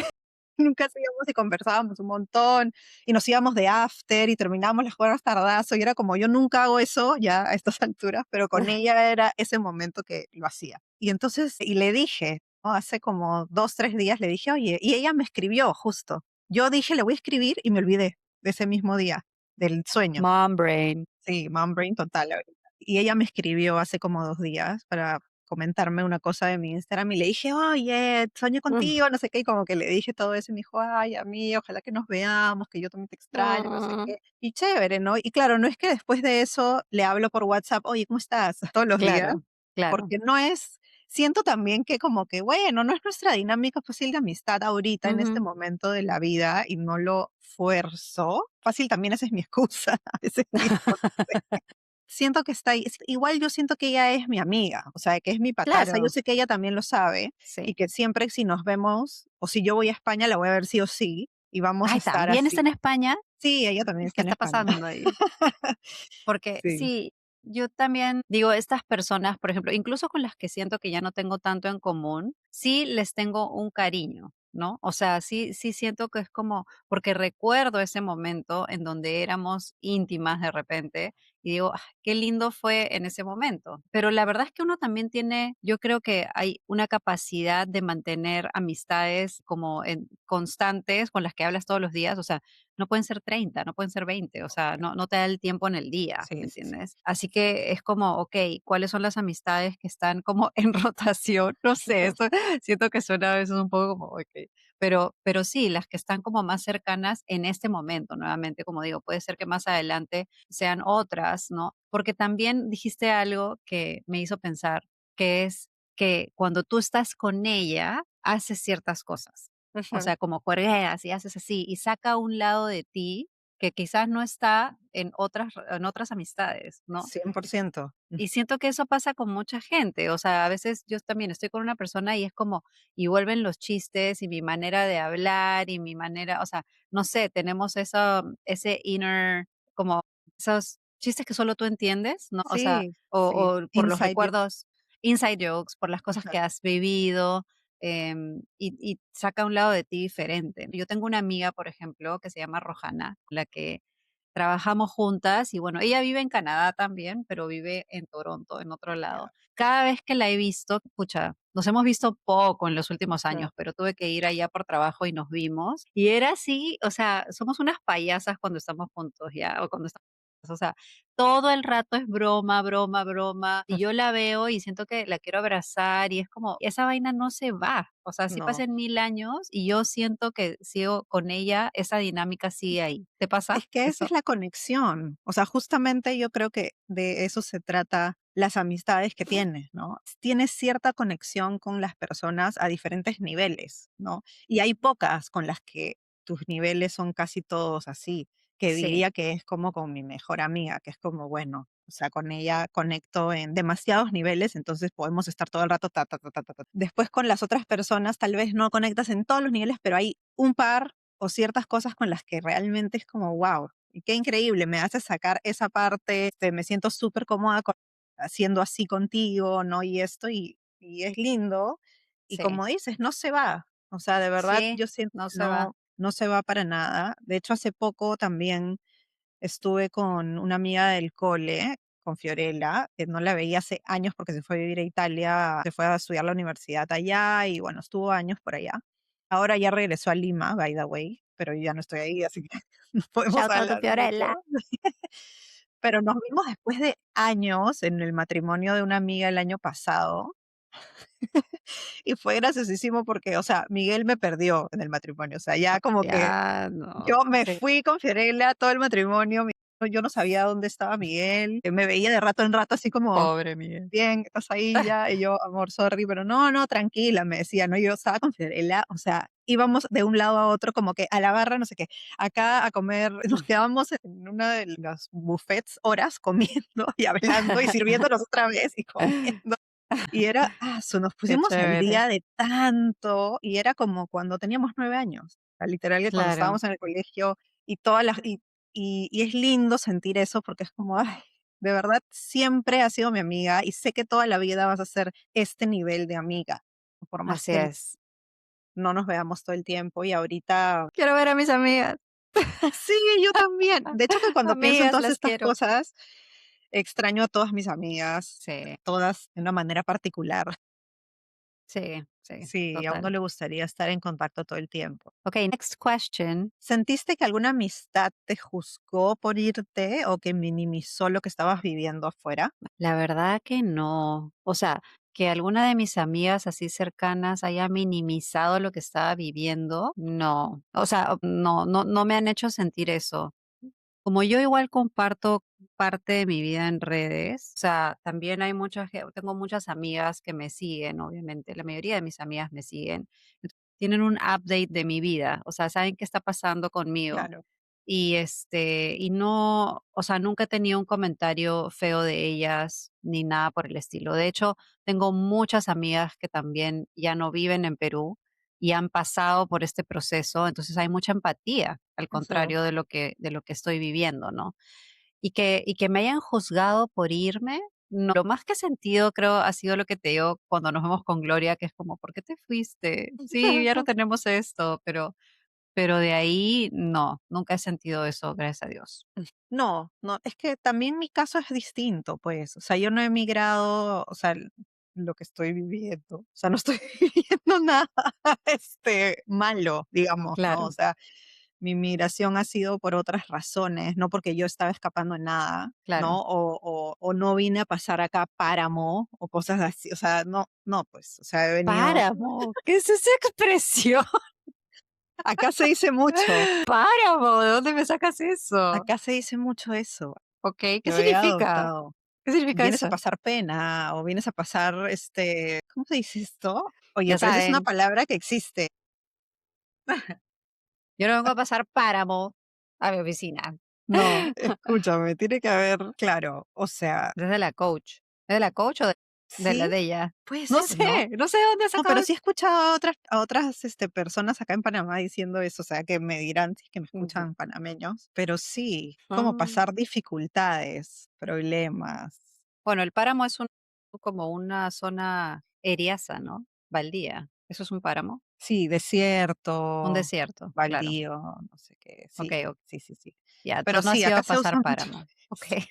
nunca hacíamos y conversábamos un montón y nos íbamos de after y terminábamos las juergas tardazo y era como yo nunca hago eso ya a estas alturas, pero con ella era ese momento que lo hacía. Y entonces, y le dije, ¿no? Hace como 2, 3 días le dije, oye, y ella me escribió justo. Yo dije, le voy a escribir y me olvidé de ese mismo día, del sueño. Mom brain. Sí, mom brain total ahorita. Y ella me escribió hace como 2 días para comentarme una cosa de mi Instagram y le dije: "Oye, soñé Mm, contigo", no sé qué, y como que le dije todo eso y me dijo: "Ay, amiga, ojalá que nos veamos, que yo también te extraño", no sé mm, qué. Y chévere, ¿no? Y claro, no es que después de eso le hablo por WhatsApp: "Oye, ¿cómo estás?", todos los días, claro, claro. porque no es siento también que como que, bueno, no es nuestra dinámica fácil de amistad ahorita en este Ujú, momento de la vida y no lo fuerzo. Fácil también esa es mi excusa, a veces digo, no sé. Siento que está ahí. Igual yo siento que ella es mi amiga, o sea, que es mi pataza. Yo claro, sé que ella también lo sabe y sí. que siempre si nos vemos o si yo voy a España la voy a ver sí o sí y vamos a Ay, estar ¿también está así. en España? Sí, ella también ¿Qué está en está España. pasando ahí? Porque Sí, sí, yo también digo, estas personas, por ejemplo, incluso con las que siento que ya no tengo tanto en común, sí les tengo un cariño, ¿no? O sea, sí siento que es como, porque recuerdo ese momento en donde éramos íntimas de repente y digo, "Ah, qué lindo fue en ese momento". Pero la verdad es que uno también tiene, yo creo que hay una capacidad de mantener amistades como constantes con las que hablas todos los días, o sea, no pueden ser 30, no pueden ser 20, o sea, no te da el tiempo en el día, ¿me sí, sí, sí. entiendes? Así que es como, okey, ¿cuáles son las amistades que están como en rotación? No sé, eso siento que suena a veces un poco como, okey, pero sí, las que están como más cercanas en este momento, nuevamente, como digo, puede ser que más adelante sean otras, ¿no? Porque también dijiste algo que me hizo pensar, que es que cuando tú estás con ella, haces ciertas cosas. O Ujú, sea, como juergueas y haces así, y saca un lado de ti que quizás no está en otras amistades, ¿no? 100%. Y siento que eso pasa con mucha gente, o sea, a veces yo también estoy con una persona y es como, y vuelven los chistes y mi manera de hablar y mi manera, o sea, no sé, tenemos ese inner como esos chistes que solo tú entiendes, ¿no? O sea, Sí, sí, o por los inside joke, recuerdos, inside jokes, por las cosas que exacto, has vivido, y saca un lado de ti diferente. Yo tengo una amiga, por ejemplo, que se llama Rohanna, con la que trabajamos juntas y bueno, ella vive en Canadá también, pero vive en Toronto, en otro lado. ya, Cada vez que la he visto, pucha, nos hemos visto poco en los últimos años, ajá, pero tuve que ir allá por trabajo y nos vimos. Y era así, o sea, somos unas payasas cuando estamos juntos ya, o cuando estamos, o sea, todo el rato es broma, broma, broma. Y yo la veo y siento que la quiero abrazar y es como, esa vaina no se va. O sea, si no. pasan 1000 años y yo siento que sigo con ella, esa dinámica sigue ahí. ¿Te pasa Es que esa es eso? la conexión. O sea, justamente yo creo que de eso se trata las amistades que tienes, ¿no? Tienes cierta conexión con las personas a diferentes niveles, ¿no? Y hay pocas con las que tus niveles son casi todos así, que Sí, diría que es como con mi mejor amiga, que es como, bueno, o sea, con ella conecto en demasiados niveles, entonces podemos estar todo el rato ta, ta, ta, ta, ta, ta. Después con las otras personas tal vez no conectas en todos los niveles, pero hay un par o ciertas cosas con las que realmente es como, wow, y qué increíble, me hace sacar esa parte, me siento súper cómoda haciendo así contigo, ¿no? Y esto, y es lindo. Y sí, como dices, no se va. O sea, de verdad, sí, yo siento no que se va. no se va para nada. De hecho, hace poco también estuve con una amiga del cole, con Fiorella, que no la veía hace años porque se fue a vivir a Italia, se fue a estudiar la universidad allá y bueno, estuvo años por allá. Ahora ya regresó a Lima, by the way, pero yo ya no estoy ahí, así que no podemos Shout out to hablar mucho. Fiorella. Pero nos vimos después de años en el matrimonio de una amiga el año pasado y fue graciosísimo porque, o sea, Miguel me perdió en el matrimonio, o sea, ya como que Ya, no. yo me Sí, fui con Fiorella todo el matrimonio, yo no sabía dónde estaba Miguel, me veía de rato en rato así como: pobre Miguel. "Bien, ¿estás ahí ya?". Y yo: "Amor, sorry, pero no, no, tranquila", me decía, ¿no? Yo estaba con Fiorella, o sea, íbamos de un lado a otro como que a la barra, no sé qué, acá a comer, nos quedábamos en una de los buffets horas comiendo y hablando y sirviéndonos otra vez y comiendo. Y era, nos Qué pusimos al chévere. día de tanto, y era como cuando teníamos 9 años. O sea, literal que cuando Claro, estábamos en el colegio y todas las y es lindo sentir eso porque es como, ay, de verdad siempre has sido mi amiga y sé que toda la vida vas a ser este nivel de amiga, por más así que es. no nos veamos todo el tiempo y ahorita Quiero ver a mis amigas. sí, yo también. De hecho, que cuando pienso en Amigas, todas las estas quiero. cosas, extraño a todas mis amigas, Sí, todas de una manera particular. sí, sí, Sí, a uno total. le gustaría estar en contacto todo el tiempo. Okey, next question. ¿Sentiste que alguna amistad te juzgó por irte o que minimizó lo que estabas viviendo afuera? La verdad que no. O sea, que alguna de mis amigas así cercanas haya minimizado lo que estaba viviendo, no. O sea, no me han hecho sentir eso. Como yo igual comparto parte de mi vida en redes, o sea, también hay tengo muchas amigas que me siguen, obviamente, la mayoría de mis amigas me siguen. Tienen un update de mi vida, o sea, saben qué está pasando conmigo. Claro. Y, y no, o sea, nunca he tenido un comentario feo de ellas ni nada por el estilo. De hecho, tengo muchas amigas que también ya no viven en Perú y han pasado por este proceso, entonces hay mucha empatía, al Eso. contrario de lo que estoy viviendo, ¿no? Y que me hayan juzgado por irme, no. Lo más que he sentido, creo, ha sido lo que te digo cuando nos vemos con Gloria, que es como, ¿por qué te fuiste? Sí, ya no tenemos esto, pero de ahí no, nunca he sentido eso, gracias a Dios. No, no, es que también mi caso es distinto, pues, o sea, yo no he emigrado, o sea, lo que estoy viviendo, o sea, no estoy viviendo nada, malo, digamos, ¿no? O Claro, sea, mi migración ha sido por otras razones, no porque yo estaba escapando de nada, ¿no? claro. O no vine a pasar acá páramo o cosas así, o sea, no, no, pues, o sea, he venido, Páramo, ¿qué es esa expresión? acá se dice mucho, Páramo, ¿de dónde me sacas eso? acá se dice mucho eso. Okey, ¿qué Lo he significa? adoptado. ¿Qué significa Vienes a eso? pasar pena o vienes a pasar, ¿cómo se dice esto? Oye, Ya pero esa es una saben, palabra que existe. yo no vengo a pasar páramo a mi oficina. No, escúchame, tiene que haber, claro, o sea, ¿Es de la coach? ¿Es de la coach o de? de la Sí, de ella. puede No ser, ¿no? sé, no sé de dónde ha No, pero sacado sí eso. he escuchado a otras, personas acá en Panamá diciendo eso, o sea, que me dirán si es que me Ujú. escuchan panameños, pero sí, como pasar Mm. dificultades, problemas. Bueno, el páramo es como una zona eriaza, ¿no? Baldía. ¿Eso es un páramo? Sí, Un desierto, desierto, claro. baldío, no sé qué. Sí, Okey, sí, sí, sí. ya, Pero entonces no has sí, ido a acá se pasar usa mucho páramo. eso. Okey.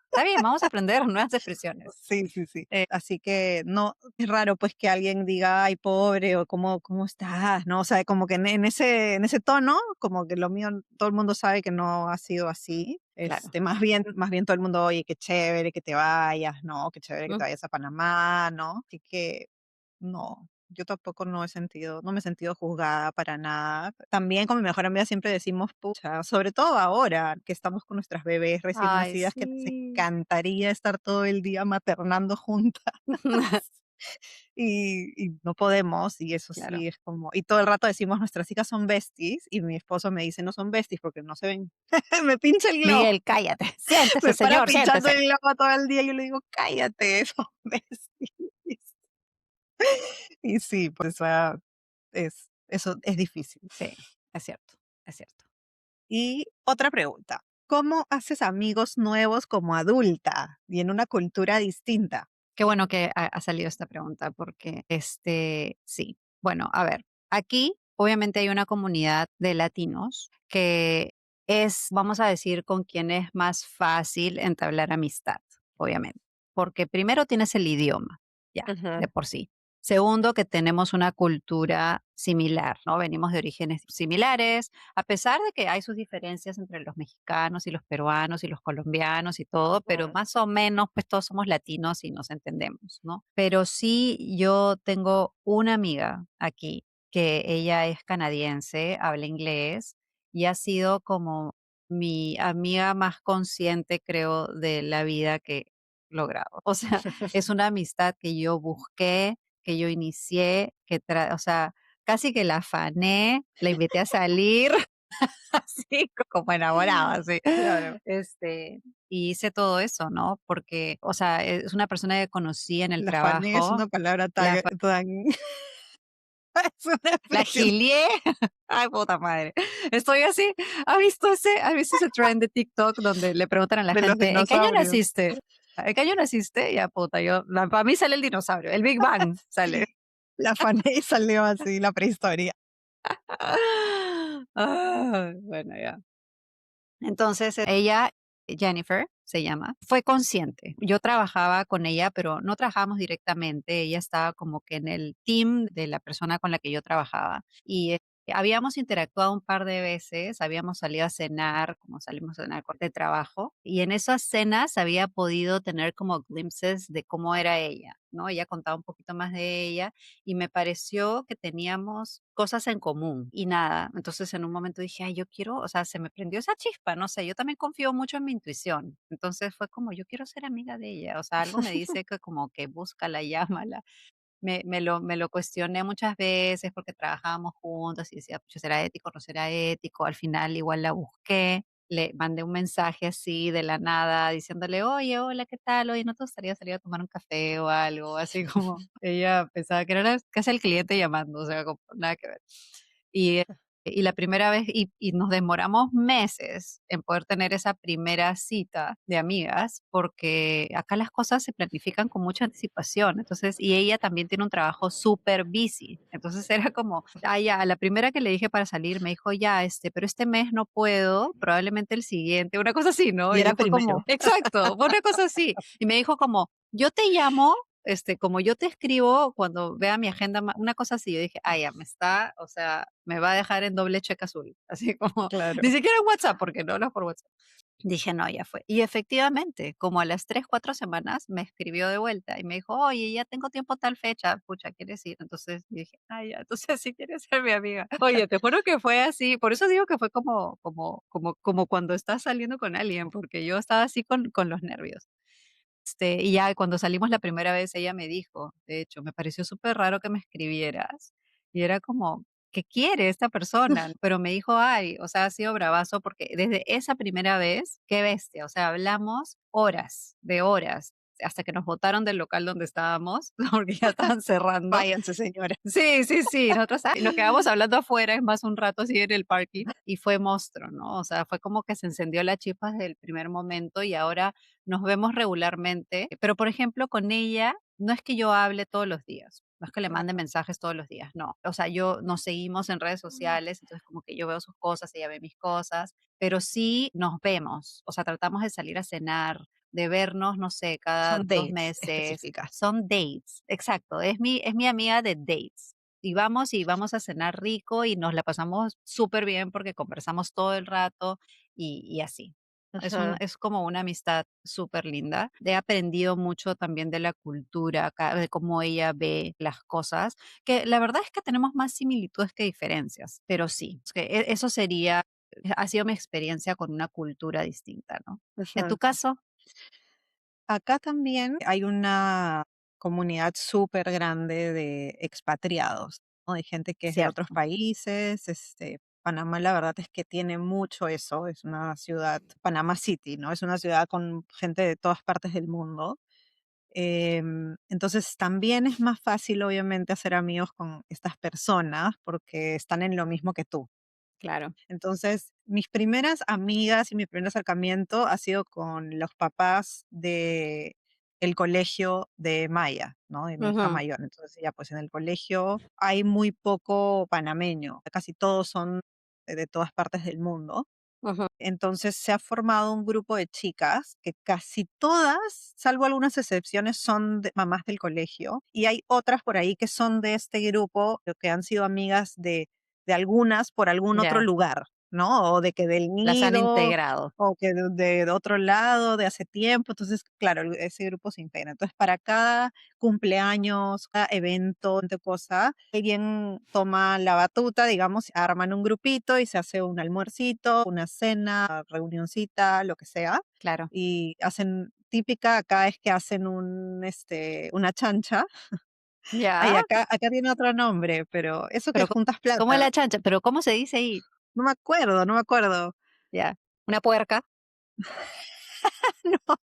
Está bien, vamos a aprender nuevas expresiones. Sí, sí, sí. Eh, Así que no, es raro pues que alguien diga, ay, pobre, o cómo estás, ¿no? O sea, como que en ese tono, como que lo mío, todo el mundo sabe que no ha sido así. claro. Más bien todo el mundo, oye, qué chévere que te vayas, ¿no? Qué chévere que te Mm. vayas a Panamá, ¿no? Así que no, yo tampoco no me he sentido juzgada para nada. También con mi mejor amiga siempre decimos, pucha, sobre todo ahora que estamos con nuestras bebés recién Ay, nacidas, que nos sí. encantaría estar todo el día maternando juntas. Y no podemos, y eso Claro. sí es como, y todo el rato decimos nuestras hijas son besties, y mi esposo me dice no son besties porque no se ven. Me pincha el globo, Miguel, cállate. Siéntese, me para señor, pinchando siéntese. el globo todo el día, y yo le digo, cállate, son besties. Y sí, pues eso es difícil. Sí, es cierto, es cierto. Y otra pregunta, ¿cómo haces amigos nuevos como adulta y en una cultura distinta? Qué bueno que ha salido esta pregunta porque, sí. Bueno, a ver, aquí obviamente hay una comunidad de latinos que es, vamos a decir, con quien es más fácil entablar amistad, obviamente, porque primero tienes el idioma, ya, Ujú. de por sí. Segundo, que tenemos una cultura similar, ¿no? Venimos de orígenes similares, a pesar de que hay sus diferencias entre los mexicanos y los peruanos y los colombianos y todo, pero Ujú. más o menos, pues todos somos latinos y nos entendemos, ¿no? Pero sí, yo tengo una amiga aquí que ella es canadiense, habla inglés y ha sido como mi amiga más consciente, creo, de la vida que he logrado. O sea, es una amistad que yo busqué, que yo inicié, o sea, casi que la afané, la invité a salir, así como enamorada, así. Claro. Este, y hice todo eso, ¿no? Porque, o sea, es una persona que conocí en el La fané es trabajo, una palabra la, tan es una la expresión gilié. Ay, puta madre. Estoy así. ¿Has visto ese trend de TikTok donde le preguntan a la de los gente, ¿en qué año dinosaurios. naciste? ¿En qué año naciste? Ya, puta, para mí sale el dinosaurio, el Big Bang sale. Sí, la fané y salió así, la prehistoria. Bueno, ya. Entonces, ella, Jennifer se llama, fue consciente. Yo trabajaba con ella, pero no trabajábamos directamente. Ella estaba como que en el team de la persona con la que yo trabajaba. Y habíamos interactuado un par de veces, habíamos salido a cenar, como salimos a cenar de trabajo, y en esas cenas había podido tener como glimpses de cómo era ella, ¿no? Ella contaba un poquito más de ella y me pareció que teníamos cosas en común y nada. Entonces en un momento dije, ay, yo quiero, o sea, se me prendió esa chispa, no sé, yo también confío mucho en mi intuición. Entonces fue como, yo quiero ser amiga de ella, o sea, algo me dice que como que búscala, llámala. Me lo cuestioné muchas veces porque trabajábamos juntos y decía, pues, ¿será ético o no será ético? Al final igual la busqué, le mandé un mensaje así de la nada diciéndole, oye, hola, ¿qué tal? Oye, ¿no te gustaría salir a tomar un café o algo? Así como ella pensaba que era casi el cliente llamando, o sea, como nada que ver. Y la primera vez, y nos demoramos meses en poder tener esa primera cita de amigas, porque acá las cosas se planifican con mucha anticipación. Entonces, y ella también tiene un trabajo súper busy. Entonces era como, ah, ya, la primera que le dije para salir me dijo, ya, pero este mes no puedo, probablemente el siguiente, una cosa así, ¿no? Y Y era fue primero. como, exacto, fue una cosa así. Y me dijo como, yo te llamo como yo te escribo cuando vea mi agenda, una cosa así, yo dije, ay, ya me está, o sea, me va a dejar en doble cheque azul, así como, ni Claro. siquiera en WhatsApp, porque no hablas por WhatsApp. Dije, no, ya fue. Y efectivamente, como a las 3, 4 semanas, me escribió de vuelta y me dijo, oye, ya tengo tiempo tal fecha, pucha, ¿quieres ir? Entonces dije, ay, ya, entonces sí quieres ser mi amiga. Oye, te juro que fue así, por eso digo que fue como cuando estás saliendo con alguien, porque yo estaba así con los nervios. Y ya cuando salimos la primera vez, ella me dijo, de hecho, me pareció súper raro que me escribieras. Y era como, ¿qué quiere esta persona? Pero me dijo, ay, o sea, ha sido bravazo porque desde esa primera vez, qué bestia, o sea, hablamos horas, de horas. hasta que nos botaron del local donde estábamos, porque ya estaban cerrando. Váyanse, señora. Sí, sí, sí, nosotros nos quedamos hablando afuera, es más, un rato así en el parking, y fue monstruo, ¿no? O sea, fue como que se encendió la chispa desde el primer momento y ahora nos vemos regularmente, pero, por ejemplo, con ella no es que yo hable todos los días, no es que le mande Claro. mensajes todos los días, no. O sea, yo nos seguimos en redes Mm. sociales, entonces como que yo veo sus cosas, ella ve mis cosas, pero sí nos vemos, o sea, tratamos de salir a cenar, de vernos, no sé, cada Son 2 dates meses. específicas. Son dates, exacto, es mi amiga de dates. Y vamos a cenar rico y nos la pasamos súper bien porque conversamos todo el rato y así. Ajá. Es como una amistad súper linda. He aprendido mucho también de la cultura acá, de cómo ella ve las cosas, que la verdad es que tenemos más similitudes que diferencias, pero sí, es que eso sería ha sido mi experiencia con una cultura distinta, ¿no? En tu Ajá. caso, Acá también hay una comunidad súper grande de expatriados, ¿no? De gente que es de otros cierto, países. Panamá, la verdad es que tiene mucho eso. Es una ciudad, Panamá City, ¿no? Es una ciudad con gente de todas partes del mundo. Entonces también es más fácil, obviamente, hacer amigos con estas personas porque están en lo mismo que tú. claro. Entonces, mis primeras amigas y mi primer acercamiento ha sido con los papás de el colegio de Maya, ¿no? De mi hija Ujú, mayor. Entonces, ya pues en el colegio hay muy poco panameño, casi todos son de todas partes del mundo. ujú, Entonces se ha formado un grupo de chicas que casi todas, salvo algunas excepciones, son mamás del colegio. Y hay otras por ahí que son de este grupo, pero que han sido amigas de algunas por algún otro ya, lugar, ¿no? O de que del las han nido, integrado, o que de otro lado, de hace tiempo. Entonces, claro, ese grupo se integra. Entonces, para cada cumpleaños, cada evento, de cosa, alguien toma la batuta, digamos, arman un grupito y se hace un almuercito, una cena, reunioncita, lo que sea, claro. y hacen, típica acá es que hacen una chancha. Ay, Ya, acá tiene otro nombre, pero eso que pero juntas ¿cómo es plata, la chancha? ¿Pero cómo se dice ahí? no me acuerdo, no me acuerdo. Ya, ¿una puerca? No.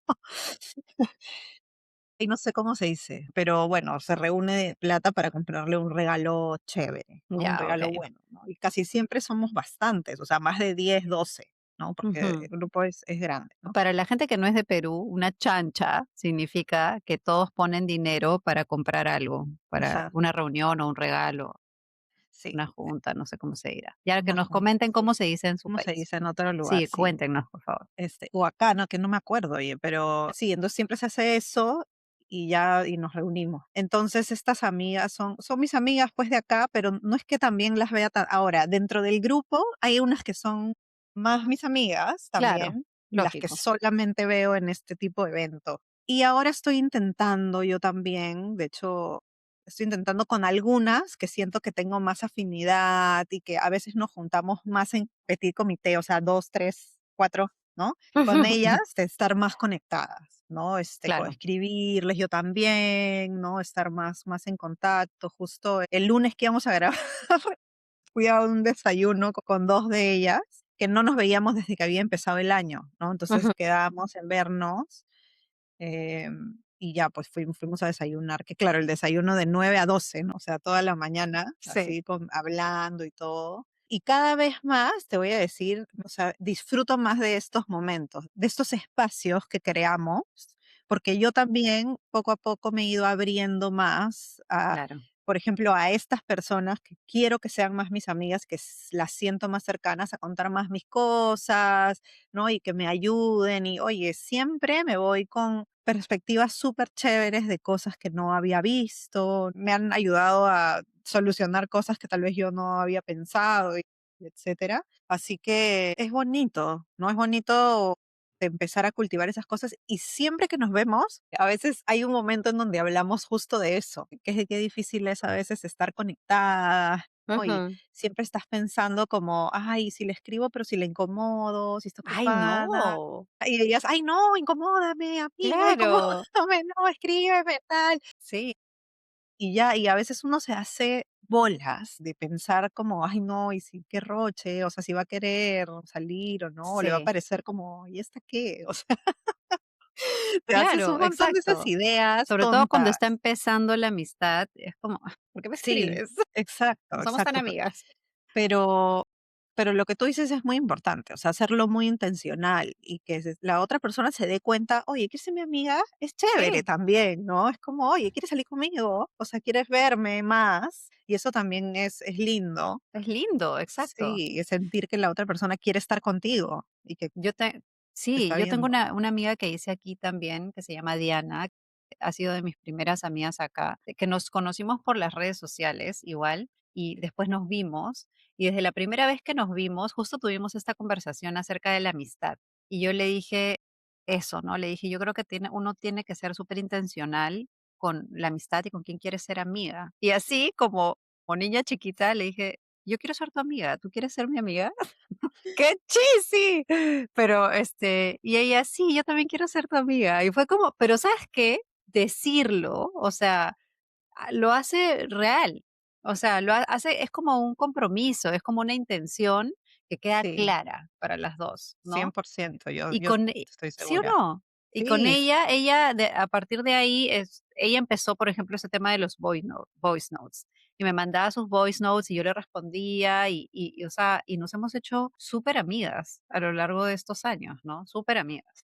Y no sé cómo se dice, pero bueno, se reúne plata para comprarle un regalo chévere, ¿no? Un Ya, regalo okey. bueno, ¿no? Y casi siempre somos bastantes, o sea, más de 10 12, ¿no? Porque Ujú. el grupo es grande, ¿no? Para la gente que no es de Perú, una chancha significa que todos ponen dinero para comprar algo, para Ajá, una reunión o un regalo, sí, una junta, no sé cómo se dirá. Ya que una nos junta, comenten sí. cómo se dice en su ¿Cómo se país. dice en otro lugar? Sí, Sí. cuéntenos, por favor. O acá, ¿no? Que no me acuerdo, oye, pero sí, entonces siempre se hace eso y ya, y nos reunimos. Entonces, estas amigas son mis amigas, pues, de acá, pero no es que también las vea ahora, dentro del grupo hay unas que son más mis amigas Claro, también, y las que lógico. solamente veo en este tipo de evento. Y ahora estoy intentando yo también, de hecho, estoy intentando con algunas que siento que tengo más afinidad y que a veces nos juntamos más en petit comité, o sea, 2 3 4, ¿no? Con ellas de estar más conectadas, ¿no? Claro. Escribirles yo también, ¿no? Estar más en contacto. Justo el lunes que íbamos a grabar, fui a un desayuno con 2 de ellas, que no nos veíamos desde que había empezado el año, ¿no? Entonces Ujú. quedamos en vernos, y ya, pues fuimos a desayunar, que claro, el desayuno de 9 a 12, ¿no? O sea, toda la mañana, Sí, así hablando y todo. Y cada vez más, te voy a decir, o sea, disfruto más de estos momentos, de estos espacios que creamos, porque yo también poco a poco me he ido abriendo más a, claro. por ejemplo, a estas personas que quiero que sean más mis amigas, que las siento más cercanas, a contar más mis cosas, ¿no? Y que me ayuden. Y oye, siempre me voy con perspectivas súper chéveres de cosas que no había visto. Me han ayudado a solucionar cosas que tal vez yo no había pensado, y etcétera. Así que es bonito, ¿no? Es bonito de empezar a cultivar esas cosas y siempre que nos vemos, a veces hay un momento en donde hablamos justo de eso, que es qué difícil es a veces estar conectadas, ¿no? Y Ujú. siempre estás pensando como, ay, si le escribo, pero si le incomodo, si está ¡Ay, ocupada. no! Y ellas, ay, no, incomódame, amiga, Claro. incomódame, no, escríbeme, tal. Sí, y ya, y a veces uno se hace bolas de pensar como, ay, no, y si qué roche, o sea, si va a querer salir o no, o le va a Sí. parecer como, ¿y esta qué? O sea, Te haces un Claro, montón de esas exacto. ideas Sobre todo cuando tontas. está empezando la amistad, es como: "Ah, ¿por qué me Sí, escribes? exacto, No somos tan exacto. amigas". Pero pero lo que tú dices es muy importante, o sea, hacerlo muy intencional y que la otra persona se dé cuenta, oye, ¿quieres ser mi amiga? Es chévere Sí, también, ¿no? Es como, oye, ¿quieres salir conmigo? O sea, ¿quieres verme más? Y eso también es lindo. es lindo, exacto. Sí, es sentir que la otra persona quiere estar contigo y que Yo te te Sí, está yo tengo viendo. una amiga que hice aquí también, que se llama Diana, ha sido de mis primeras amigas acá, que nos conocimos por las redes sociales igual, y después nos vimos, y desde la primera vez que nos vimos, justo tuvimos esta conversación acerca de la amistad. Y yo le dije eso, ¿no? Le dije: "Yo creo que uno tiene que ser súper intencional con la amistad y con quién quiere ser amiga". Y así como niña chiquita le dije: "Yo quiero ser tu amiga, ¿tú quieres ser mi amiga?". ¡Qué chisi! Pero, y ella: "Sí, yo también quiero ser tu amiga". Y fue como, pero, ¿sabes qué? Decirlo, o sea, lo hace real. O sea, lo hace es como un compromiso, es como una intención que queda Sí, clara para las 2, ¿no? 100%, Y yo con estoy ¿Sí o segura. no? Y con Sí, ella a partir de ahí ella empezó, por ejemplo, ese tema de los voice notes, y me mandaba sus voice notes y yo le respondía o sea, y nos hemos hecho súper amigas a lo largo de estos años, ¿no? Súper amigas.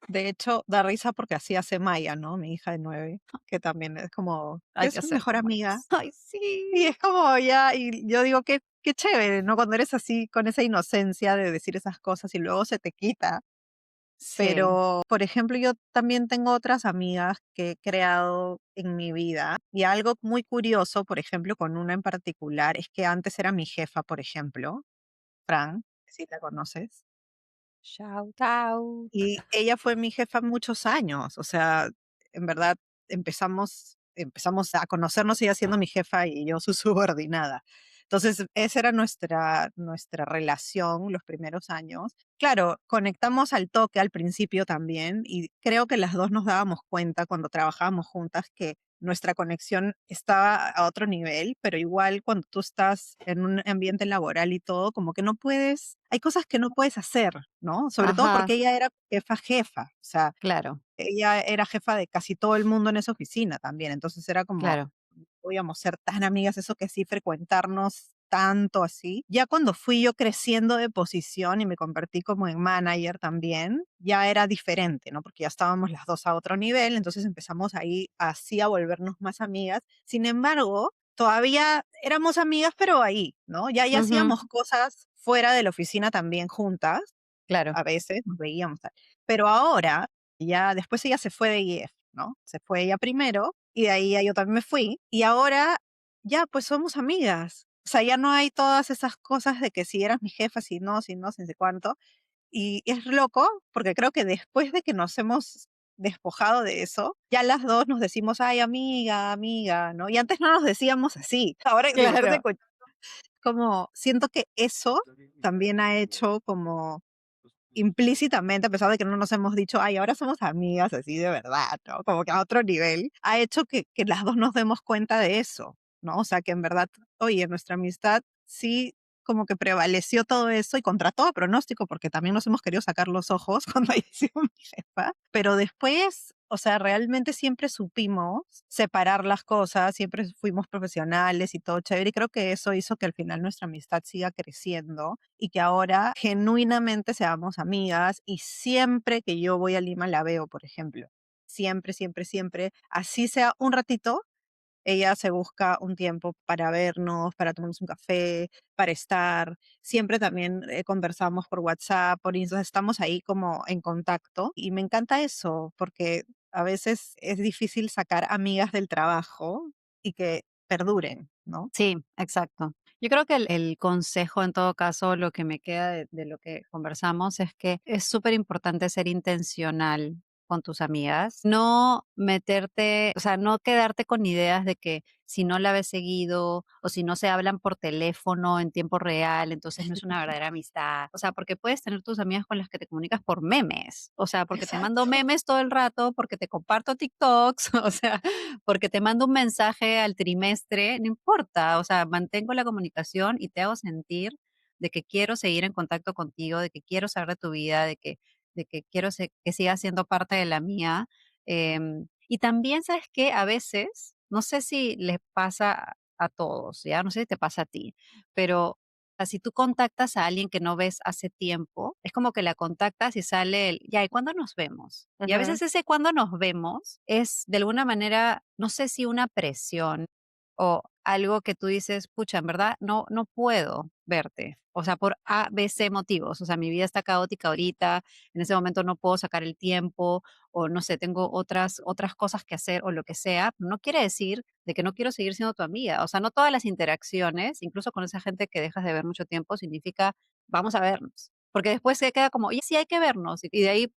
de hecho, da risa porque así hace Maya, ¿no? Mi hija de 9, que también es como, Hay que es mi hacer mejor como amiga. ellas. Ay, Y sí. es como ya, y yo digo, qué chévere, ¿no? Cuando eres así, con esa inocencia de decir esas cosas y luego se te quita. Sí. Pero, por ejemplo, yo también tengo otras amigas que he creado en mi vida y algo muy curioso, por ejemplo, con una en particular, es que antes era mi jefa, por ejemplo, Fran, si la conoces. Shout out. Y ella fue mi jefa muchos años, o sea, en verdad empezamos a conocernos, ella siendo mi jefa y yo su subordinada. Entonces, esa era nuestra relación los primeros años. Claro, conectamos al toque al principio también y creo que las 2 nos dábamos cuenta cuando trabajábamos juntas que nuestra conexión estaba a otro nivel, pero igual cuando tú estás en un ambiente laboral y todo, como que no puedes, hay cosas que no puedes hacer, ¿no? Sobre todo Ajá, porque ella era jefa, o sea, claro, ella era jefa de casi todo el mundo en esa oficina también, entonces era como, claro. podíamos ser tan amigas, eso que sí, frecuentarnos tanto así. Ya cuando fui yo creciendo de posición y me convertí como en manager también, ya era diferente, ¿no? Porque ya estábamos las 2 a otro nivel, entonces empezamos ahí así a volvernos más amigas. Sin embargo, todavía éramos amigas, pero ahí, ¿no? Ya Ujú, hacíamos cosas fuera de la oficina también juntas, claro. a veces nos veíamos tal. Pero ahora, ya después ella se fue de IF, ¿no? Se fue ella primero y de ahí ya yo también me fui y ahora ya pues somos amigas. O sea, ya no hay todas esas cosas de que si eras mi jefa, si no, si no sé cuánto. Y es loco porque creo que después de que nos hemos despojado de eso, ya las 2 nos decimos: "Ay, amiga, amiga", ¿no? Y antes no nos decíamos así. Ahora si estás Claro. escuchando, como siento que eso también ha hecho como implícitamente, a pesar de que no nos hemos dicho: "Ay, ahora somos amigas así de verdad", ¿no? Como que a otro nivel, ha hecho que las 2 nos demos cuenta de eso, ¿no? O sea, que en verdad, oye, nuestra amistad sí como que prevaleció todo eso y contra todo pronóstico, porque también nos hemos querido sacar los ojos cuando haya sido mi jefa, pero después, o sea, realmente siempre supimos separar las cosas, siempre fuimos profesionales y todo chévere, y creo que eso hizo que al final nuestra amistad siga creciendo y que ahora genuinamente seamos amigas y siempre que yo voy a Lima la veo, por ejemplo. Siempre, siempre, siempre. Así sea un ratito, ella se busca un tiempo para vernos, para tomarnos un café, para estar. Siempre también conversamos por WhatsApp, por Insta, estamos ahí como en contacto y me encanta eso porque a veces es difícil sacar amigas del trabajo y que perduren, ¿no? Sí, exacto. Yo creo que el consejo, en todo caso, lo que me queda de lo que conversamos es que es súper importante ser intencional con tus amigas, no meterte, o sea, no quedarte con ideas de que si no la ves seguido o si no se hablan por teléfono en tiempo real, entonces no es una verdadera amistad. O sea, porque puedes tener tus amigas con las que te comunicas por memes, o sea, porque te mando Exacto. memes todo el rato, porque te comparto TikToks, o sea, porque te mando un mensaje al trimestre, no importa, o sea, mantengo la comunicación y te hago sentir de que quiero seguir en contacto contigo, de que quiero saber de tu vida, de que de que quiero que siga siendo parte de la mía. Y también, ¿sabes qué? A veces, no sé si les pasa a todos, ya no sé si te pasa a ti, pero si tú contactas a alguien que no ves hace tiempo, es como que la contactas y sale el, ya, ¿y cuándo nos vemos? Y a Ujú. veces ese cuándo nos vemos es de alguna manera, no sé si una presión o algo que tú dices, pucha, en verdad no puedo verte. O sea, por A, B, C motivos. O sea, mi vida está caótica ahorita, en ese momento no puedo sacar el tiempo, o no sé, tengo otras cosas que hacer o lo que sea. No quiere decir de que no quiero seguir siendo tu amiga. O sea, no todas las interacciones, incluso con esa gente que dejas de ver mucho tiempo, significa vamos a vernos. Porque después se queda como, oye, sí hay que vernos. Y de ahí,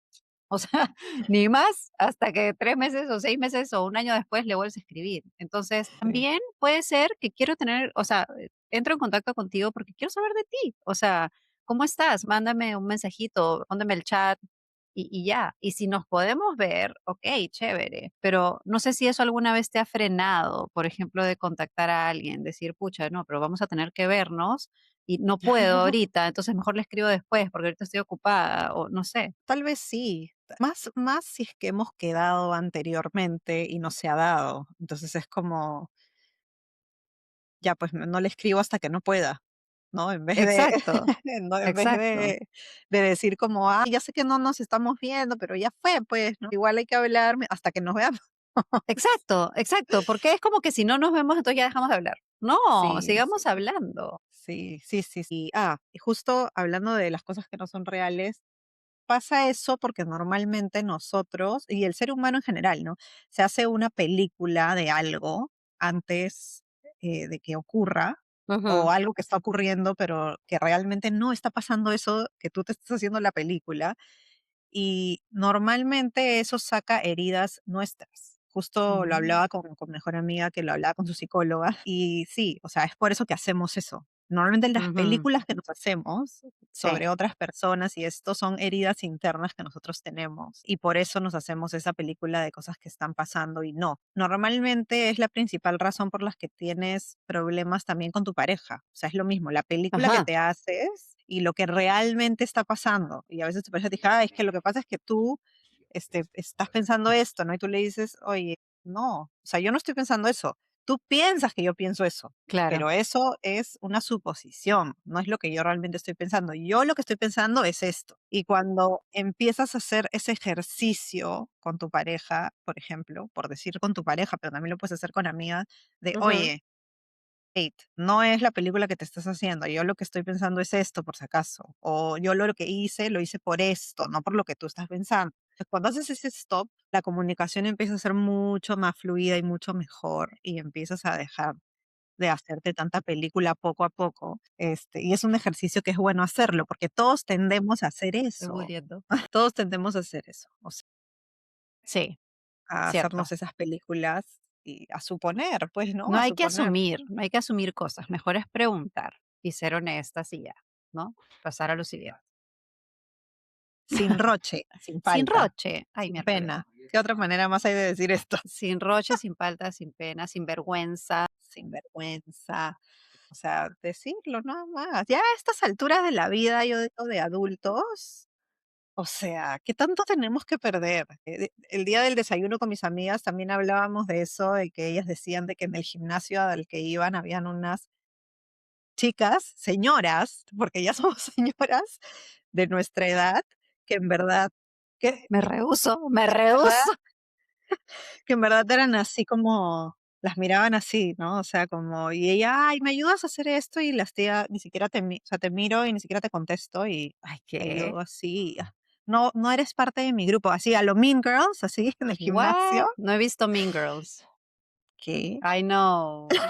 o sea, ni más hasta que 3 meses o 6 meses o un año después le vuelves a escribir. Entonces, Sí. también puede ser que quiero tener, o sea, entro en contacto contigo porque quiero saber de ti. O sea, ¿cómo estás? Mándame un mensajito, mándame el chat y ya. Y si nos podemos ver, okey, chévere. Pero no sé si eso alguna vez te ha frenado, por ejemplo, de contactar a alguien, decir: "Pucha, no, pero vamos a tener que vernos y no puedo ahorita, entonces mejor le escribo después porque ahorita estoy ocupada", o no sé. Tal vez sí. Más si es que hemos quedado anteriormente y no se ha dado. Entonces es como, ya, pues no le escribo hasta que no pueda, ¿no? En vez de, Exacto, no, en vez exacto. de decir como, ah, ya sé que no nos estamos viendo, pero ya fue, pues, ¿no? Igual hay que hablar hasta que nos veamos. Exacto, exacto, porque es como que si no nos vemos, entonces ya dejamos de hablar. No, Sí, sigamos sí, hablando. sí, sí, sí, sí. Ah, y justo hablando de las cosas que no son reales, pasa eso porque normalmente nosotros, y el ser humano en general, ¿no? Se hace una película de algo antes de que ocurra o Ujú, algo que está ocurriendo, pero que realmente no está pasando eso que tú te estás haciendo la película. Y normalmente eso saca heridas nuestras. Justo lo mm, hablaba con mejor amiga que lo hablaba con su psicóloga. Y sí, o sea, es por eso que hacemos eso. Normalmente las ujú, películas que nos hacemos sí, sobre otras personas y esto son heridas internas que nosotros tenemos. Y por eso nos hacemos esa película de cosas que están pasando y no. Normalmente es la principal razón por las que tienes problemas también con tu pareja. O sea, es lo mismo, la película que ajá, te haces y lo que realmente está pasando. Y a veces tu pareja te dice, ah, es que lo que pasa es que tú estás pensando esto, ¿no? Y tú le dices, oye, no, o sea, yo no estoy pensando eso. Tú piensas que yo pienso eso, claro. pero eso es una suposición, no es lo que yo realmente estoy pensando. Yo lo que estoy pensando es esto. Y cuando empiezas a hacer ese ejercicio con tu pareja, por ejemplo, por decir con tu pareja, pero también lo puedes hacer con amigas, de, Ujú, oye, Kate, no es la película que te estás haciendo, yo lo que estoy pensando es esto, por si acaso, o yo lo que hice, lo hice por esto, no por lo que tú estás pensando. Cuando haces ese stop, la comunicación empieza a ser mucho más fluida y mucho mejor y empiezas a dejar de hacerte tanta película poco a poco. Y es un ejercicio que es bueno hacerlo, porque todos tendemos a hacer estoy eso. muriendo. Todos tendemos a hacer eso, o sea, Sí, a cierto. hacernos esas películas y a suponer, pues, ¿no? No A hay que suponer. asumir, no hay que asumir cosas, mejor es preguntar y ser honestas y ya, ¿no? Pasar a lo siguiente. Sin roche, sin Sin falta, roche, ay, sin miércoles. pena. ¿Qué otra manera más hay de decir esto? Sin roche, sin falta, sin pena, sin vergüenza. Sin vergüenza. O sea, decirlo nada más. Ya a estas alturas de la vida, yo digo de adultos, o sea, ¿qué tanto tenemos que perder? El día del desayuno con mis amigas también hablábamos de eso, de que ellas decían de que en el gimnasio al que iban habían unas chicas, señoras, porque ya somos señoras de nuestra edad, que en verdad, que, Me rehúso, me en verdad rehúso. que en verdad eran así como las miraban así, ¿no? O sea, como, y ella: "Ay, ¿me ayudas a hacer esto?". Y las tía ni siquiera o sea, te miro y ni siquiera te contesto, Ay, y ¿qué? yo así, no eres parte de mi grupo, así a lo Mean Girls, así en el gimnasio. What? No he visto Mean Girls. ¿Qué? I know.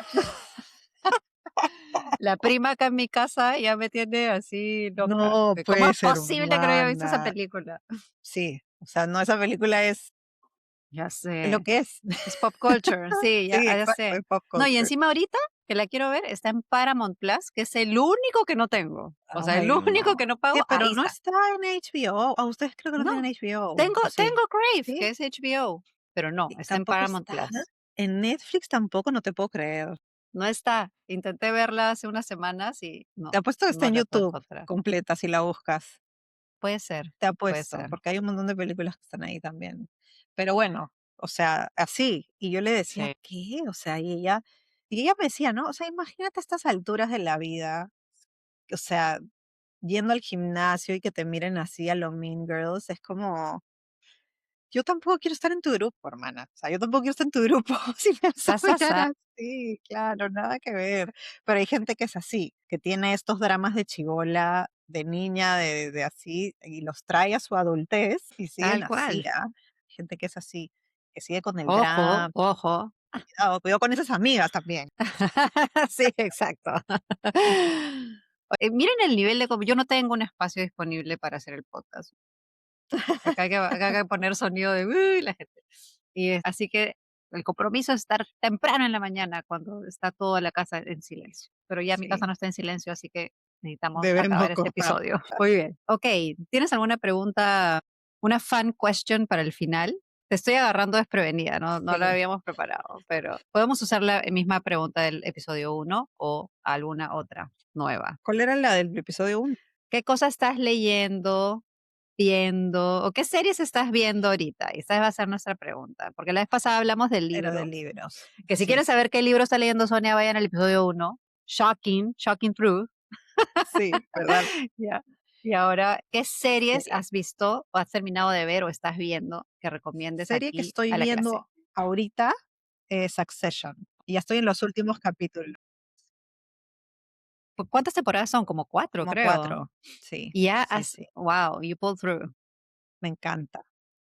La prima acá en mi casa ya me tiene así loca. No, ¿Cómo es pues, posible que no haya visto esa hermana. película? Sí, o sea, no, esa película es Ya lo sé. que es. Es pop culture, sí, ya, Sí, ya exacto, sé. es pop No, y culture. encima ahorita que la quiero ver, está en Paramount Plus, que es el único que no tengo. O sea, el Ay, único no. que no pago, ¿Qué? Pero ahí no está. está en HBO. A ustedes creo que no No, tienen HBO, tengo, ¿o sí? tengo Crave, que ¿Sí? es HBO, pero no, Y está en tampoco Paramount está. Plus. En Netflix tampoco, no te puedo creer. No está. Intenté verla hace unas semanas y Te no, apuesto que está no en la puedo YouTube encontrar. completa si la buscas. puede ser, Te puede apuesto, ser. porque hay un montón de películas que están ahí también. Pero bueno, o sea, así. Y yo le decía: Sí, "¿Qué?". O sea, y ella me decía, ¿no? O sea, imagínate a estas alturas de la vida, o sea, yendo al gimnasio y que te miren así a lo Mean Girls, es como, yo tampoco quiero estar en tu grupo, hermana. O sea, yo tampoco quiero estar en tu grupo si me vas a mirar sa. así, claro, nada que ver. Pero hay gente que es así, que tiene estos dramas de chibola, de niña, de así, y los trae a su adultez y siguen Tal así, cual. ¿ah? Hay gente que es así, que sigue con el Ojo, drama. ojo. Cuidado, cuidado con esas amigas también. Sí, exacto. Miren el nivel de yo no tengo un espacio disponible para hacer el podcast. Acá hay que poner sonido de la gente. Así que el compromiso es estar temprano en la mañana cuando está toda la casa en silencio. Pero ya mi casa Sí, no está en silencio, así que necesitamos debemos acabar este cortar. episodio. Muy bien. Ok, ¿tienes alguna pregunta, una fan question para el final? Te estoy agarrando desprevenida, no la Sí. habíamos preparado, pero podemos usar la misma pregunta del episodio uno o alguna otra nueva. ¿Cuál era la del episodio 1? ¿Qué cosa estás leyendo, viendo o qué series estás viendo ahorita? Y esa va a ser nuestra pregunta, porque la vez pasada hablamos de Era de libros, libros. que si Sí, quieres saber qué libro está leyendo Sonia, vayan al episodio uno, Shocking, Shocking Truth. sí, ¿verdad? Ya. Y ahora, ¿qué series Serie. has visto o has terminado de ver o estás viendo que recomiendes Serie que aquí estoy a la clase? viendo ahorita es Succession. Y ya estoy en los últimos capítulos, ¿Cuántas temporadas son? Como cuatro, como creo. 4. Sí, Y ya sí, has, sí, wow, you pulled through. me encanta.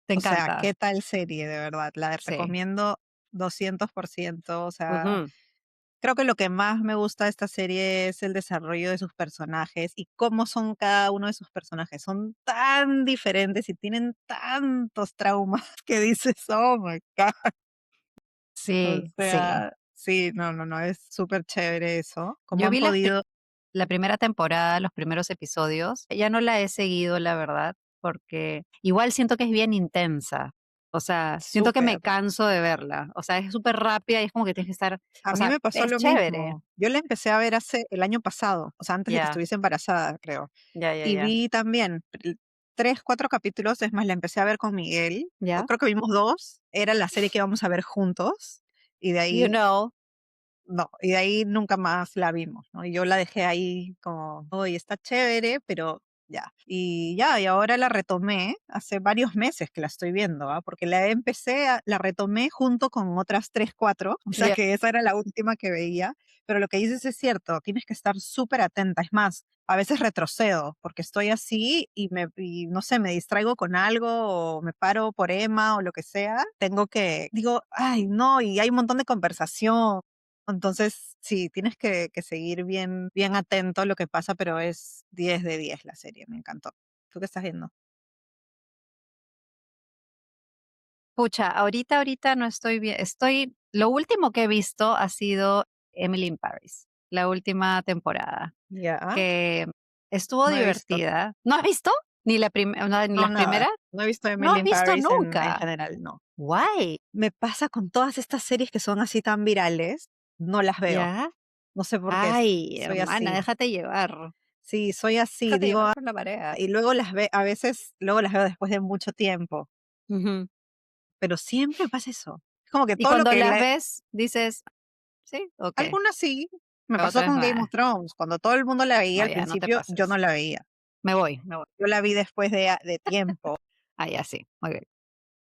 Te O sea, encanta. qué tal serie, de verdad. La Sí. recomiendo 200%. O sea, Ujú. creo que lo que más me gusta de esta serie es el desarrollo de sus personajes y cómo son cada uno de sus personajes. Son tan diferentes y tienen tantos traumas que dices, oh my God. O Sí, sí. sea, sí, no, no, no, es súper chévere eso. ¿Cómo Yo han vi podido? la primera temporada, los primeros episodios. Ya no la he seguido, la verdad, porque igual siento que es bien intensa. O sea, siento que Súper. me canso de verla. O sea, es súper rápida y es como que tienes que estar, A o mí sea, me pasó es lo chévere. mismo. Yo la empecé a ver hace el año pasado, o sea, antes de que Ya, estuviese embarazada, creo. ya, ya, Y ya. vi también 3, 4 capítulos, es más, la empecé a ver con Miguel, o Ya, creo que vimos 2. Era la serie que íbamos a ver juntos, y de you ahí know. no, y de ahí nunca más la vimos, ¿no? Y yo la dejé ahí como, oye, está chévere, pero ya. Y ya, y ahora la retomé, hace varios meses que la estoy viendo, ¿ah? Porque la retomé junto con otras 3 4 o sea Ya. que esa era la última que veía, pero lo que dices es cierto, tienes que estar súper atenta, es más, a veces retrocedo, porque estoy así y no sé, me distraigo con algo o me paro por Emma o lo que sea, digo, ay, no, y hay un montón de conversación. Entonces, sí, tienes que seguir bien, bien atento a lo que pasa, pero es 10 de 10 la serie, me encantó. ¿Tú qué estás viendo? Pucha, ahorita no estoy bien. Lo último que he visto ha sido Emily in Paris, la última temporada, Ya, que estuvo no he visto. divertida. ¿No has visto? Ni No, las nada. primeras. No he visto No Emily has in visto Paris en nunca. general, no. Why? Me pasa con todas estas series que son así tan virales, no las veo. ¿Ya? No sé por qué Ay, soy hermana, así. déjate llevar. Sí, soy así, Déjate digo, llevar por la marea. y luego a veces, luego las veo después de mucho tiempo, Ujú. pero siempre pasa eso. Es como que Y todo lo cuando que las ves, dices, ¿sí? ¿O qué? algunas sí, me pasó Otras con no. Game of Thrones, cuando todo el mundo la veía No, al ya, no te principio, yo no pases. la veía. Me voy, me voy. Yo la vi después de tiempo, Ah, ya, sí. Muy bien.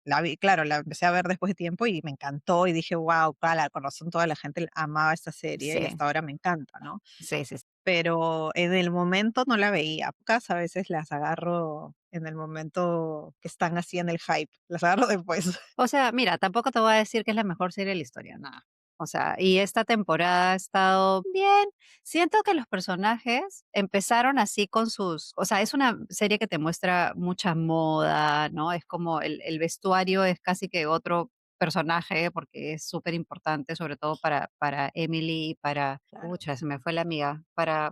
la vi, claro, la empecé a ver después de tiempo y me encantó y dije: "Guau, claro, con razón toda la gente amaba esta serie y Sí, hasta ahora me encanta", ¿no? sí, sí. Sí. Pero en el momento no la veía, pocas a veces las agarro en el momento que están así en el hype, las agarro después. O sea, mira, tampoco te voy a decir que es la mejor serie de la historia, nada. O sea, y esta temporada ha estado bien. Siento que los personajes empezaron así con o sea, es una serie que te muestra mucha moda, ¿no? Es como el vestuario es casi que otro personaje porque es súper importante, sobre todo para Emily y para, Claro. pucha, se me fue la amiga, para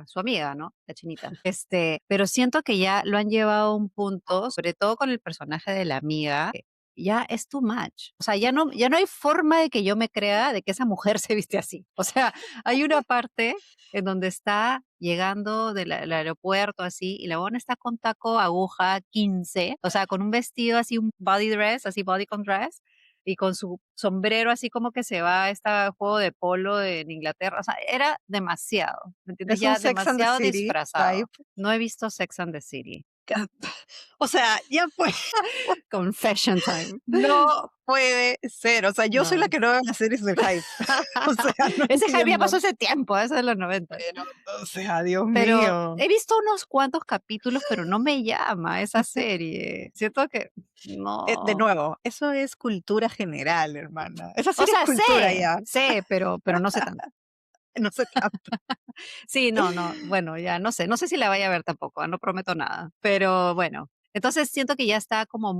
su amiga, ¿no? La chinita. Pero siento que ya lo han llevado a un punto, sobre todo con el personaje de la amiga, ya es too much. O sea, ya no hay forma de que yo me crea de que esa mujer se viste así. O sea, hay una parte en donde está llegando del aeropuerto así y la buena está con taco aguja 15, o sea, con un vestido así, un body dress, así bodycon dress, y con su sombrero así como que se va a este juego de polo en Inglaterra. O sea, era demasiado, ¿me entiendes? Es un Ya Sex and the demasiado City disfrazado. type. No he visto Sex and the City. O sea, ya pues, Confession time. no puede ser. O sea, yo soy No. la que no ve las series del hype. O sea, no Ese hype ya entiendo. pasó hace tiempo, eso de los 90. Pero, o sea, Dios Pero mío. he visto unos cuantos capítulos, pero no me llama esa serie. Siento que De no. nuevo, eso es cultura general, hermana. Esa O serie es sea, cultura ya. sé, pero no sé tanto. No sé tanto. Sí, no, bueno, ya no sé si la vaya a ver tampoco, no prometo nada. Pero bueno, entonces siento que ya está como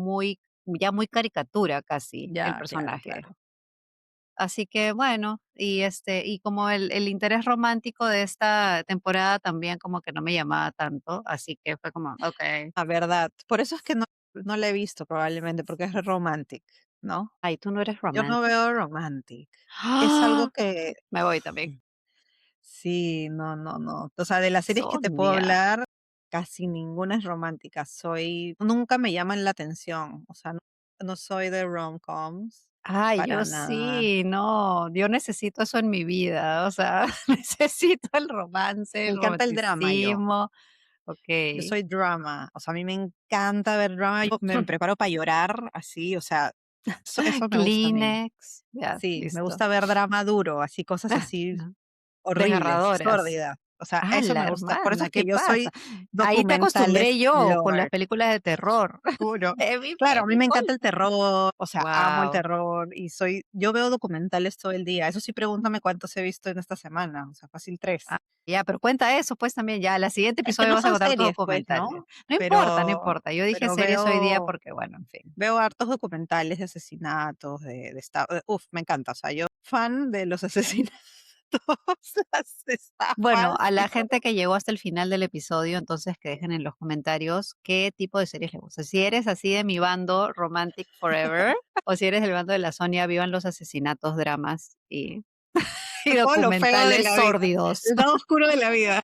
ya muy caricatura casi el Ya, claro, personaje. claro. Así que bueno, y como el interés romántico de esta temporada también como que no me llamaba tanto, así que fue como, okey. La verdad. Por eso es que no la he visto probablemente, porque es romantic, ¿no? Ay, tú no eres Yo no romantic. veo romantic. Es algo ¡Ah! que Me voy también. sí, no, no, no. O sea, de las series que te puedo Sonia. hablar, casi ninguna es romántica. Nunca me llaman la atención. O sea, no soy de rom-coms Ay, para yo nada. sí, no, yo necesito eso en mi vida, o sea, necesito el romance, Me el encanta el drama yo. romanticismo. Yo Okey. soy drama. O sea, a mí me encanta ver drama. Yo me preparo para llorar así. O sea, eso me gusta a mí. Kleenex, ya, Sí, me listo. gusta ver drama duro, así cosas así No. horribles, Desgarradoras. sórdidas. O sea, Ah, eso la me gusta. Por eso hermana, es ¿qué que yo pasa? soy Ahí te documentales acostumbré yo con las lover. películas de terror. Juro. Heavy, Claro, a mí heavy me full. encanta el terror, o sea, amo el Guau. terror y yo veo documentales todo el día. Eso sí, pregúntame cuántos he visto en esta semana, o sea, fácil Ah, 3. ya, pero cuenta eso, pues, también ya, al siguiente Es que episodio no vas a son contar tu series, pues, documental. ¿no? No importa, no Pero importa. Yo dije pero series hoy día veo porque, bueno, en fin. veo hartos documentales de asesinatos, de esta me encanta, o sea, yo fan de los asesinatos, las Bueno, estafas a y la todo. gente que llegó hasta el final del episodio, entonces que dejen en los comentarios qué tipo de series les gusta. Si eres así de mi bando Romantic Forever o si eres del bando de la Sonia, vivan los asesinatos, dramas y Todo lo feo de documentales la vida, sórdidos. el lado oscuro de la vida.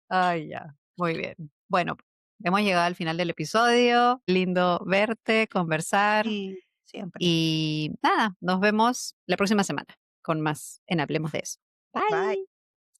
Ay, ya. Muy bien. Bueno, hemos llegado al final del episodio. Lindo verte, conversar Y siempre. y nada, nos vemos la próxima semana con más en Hablemos de eso. Bye. Bye.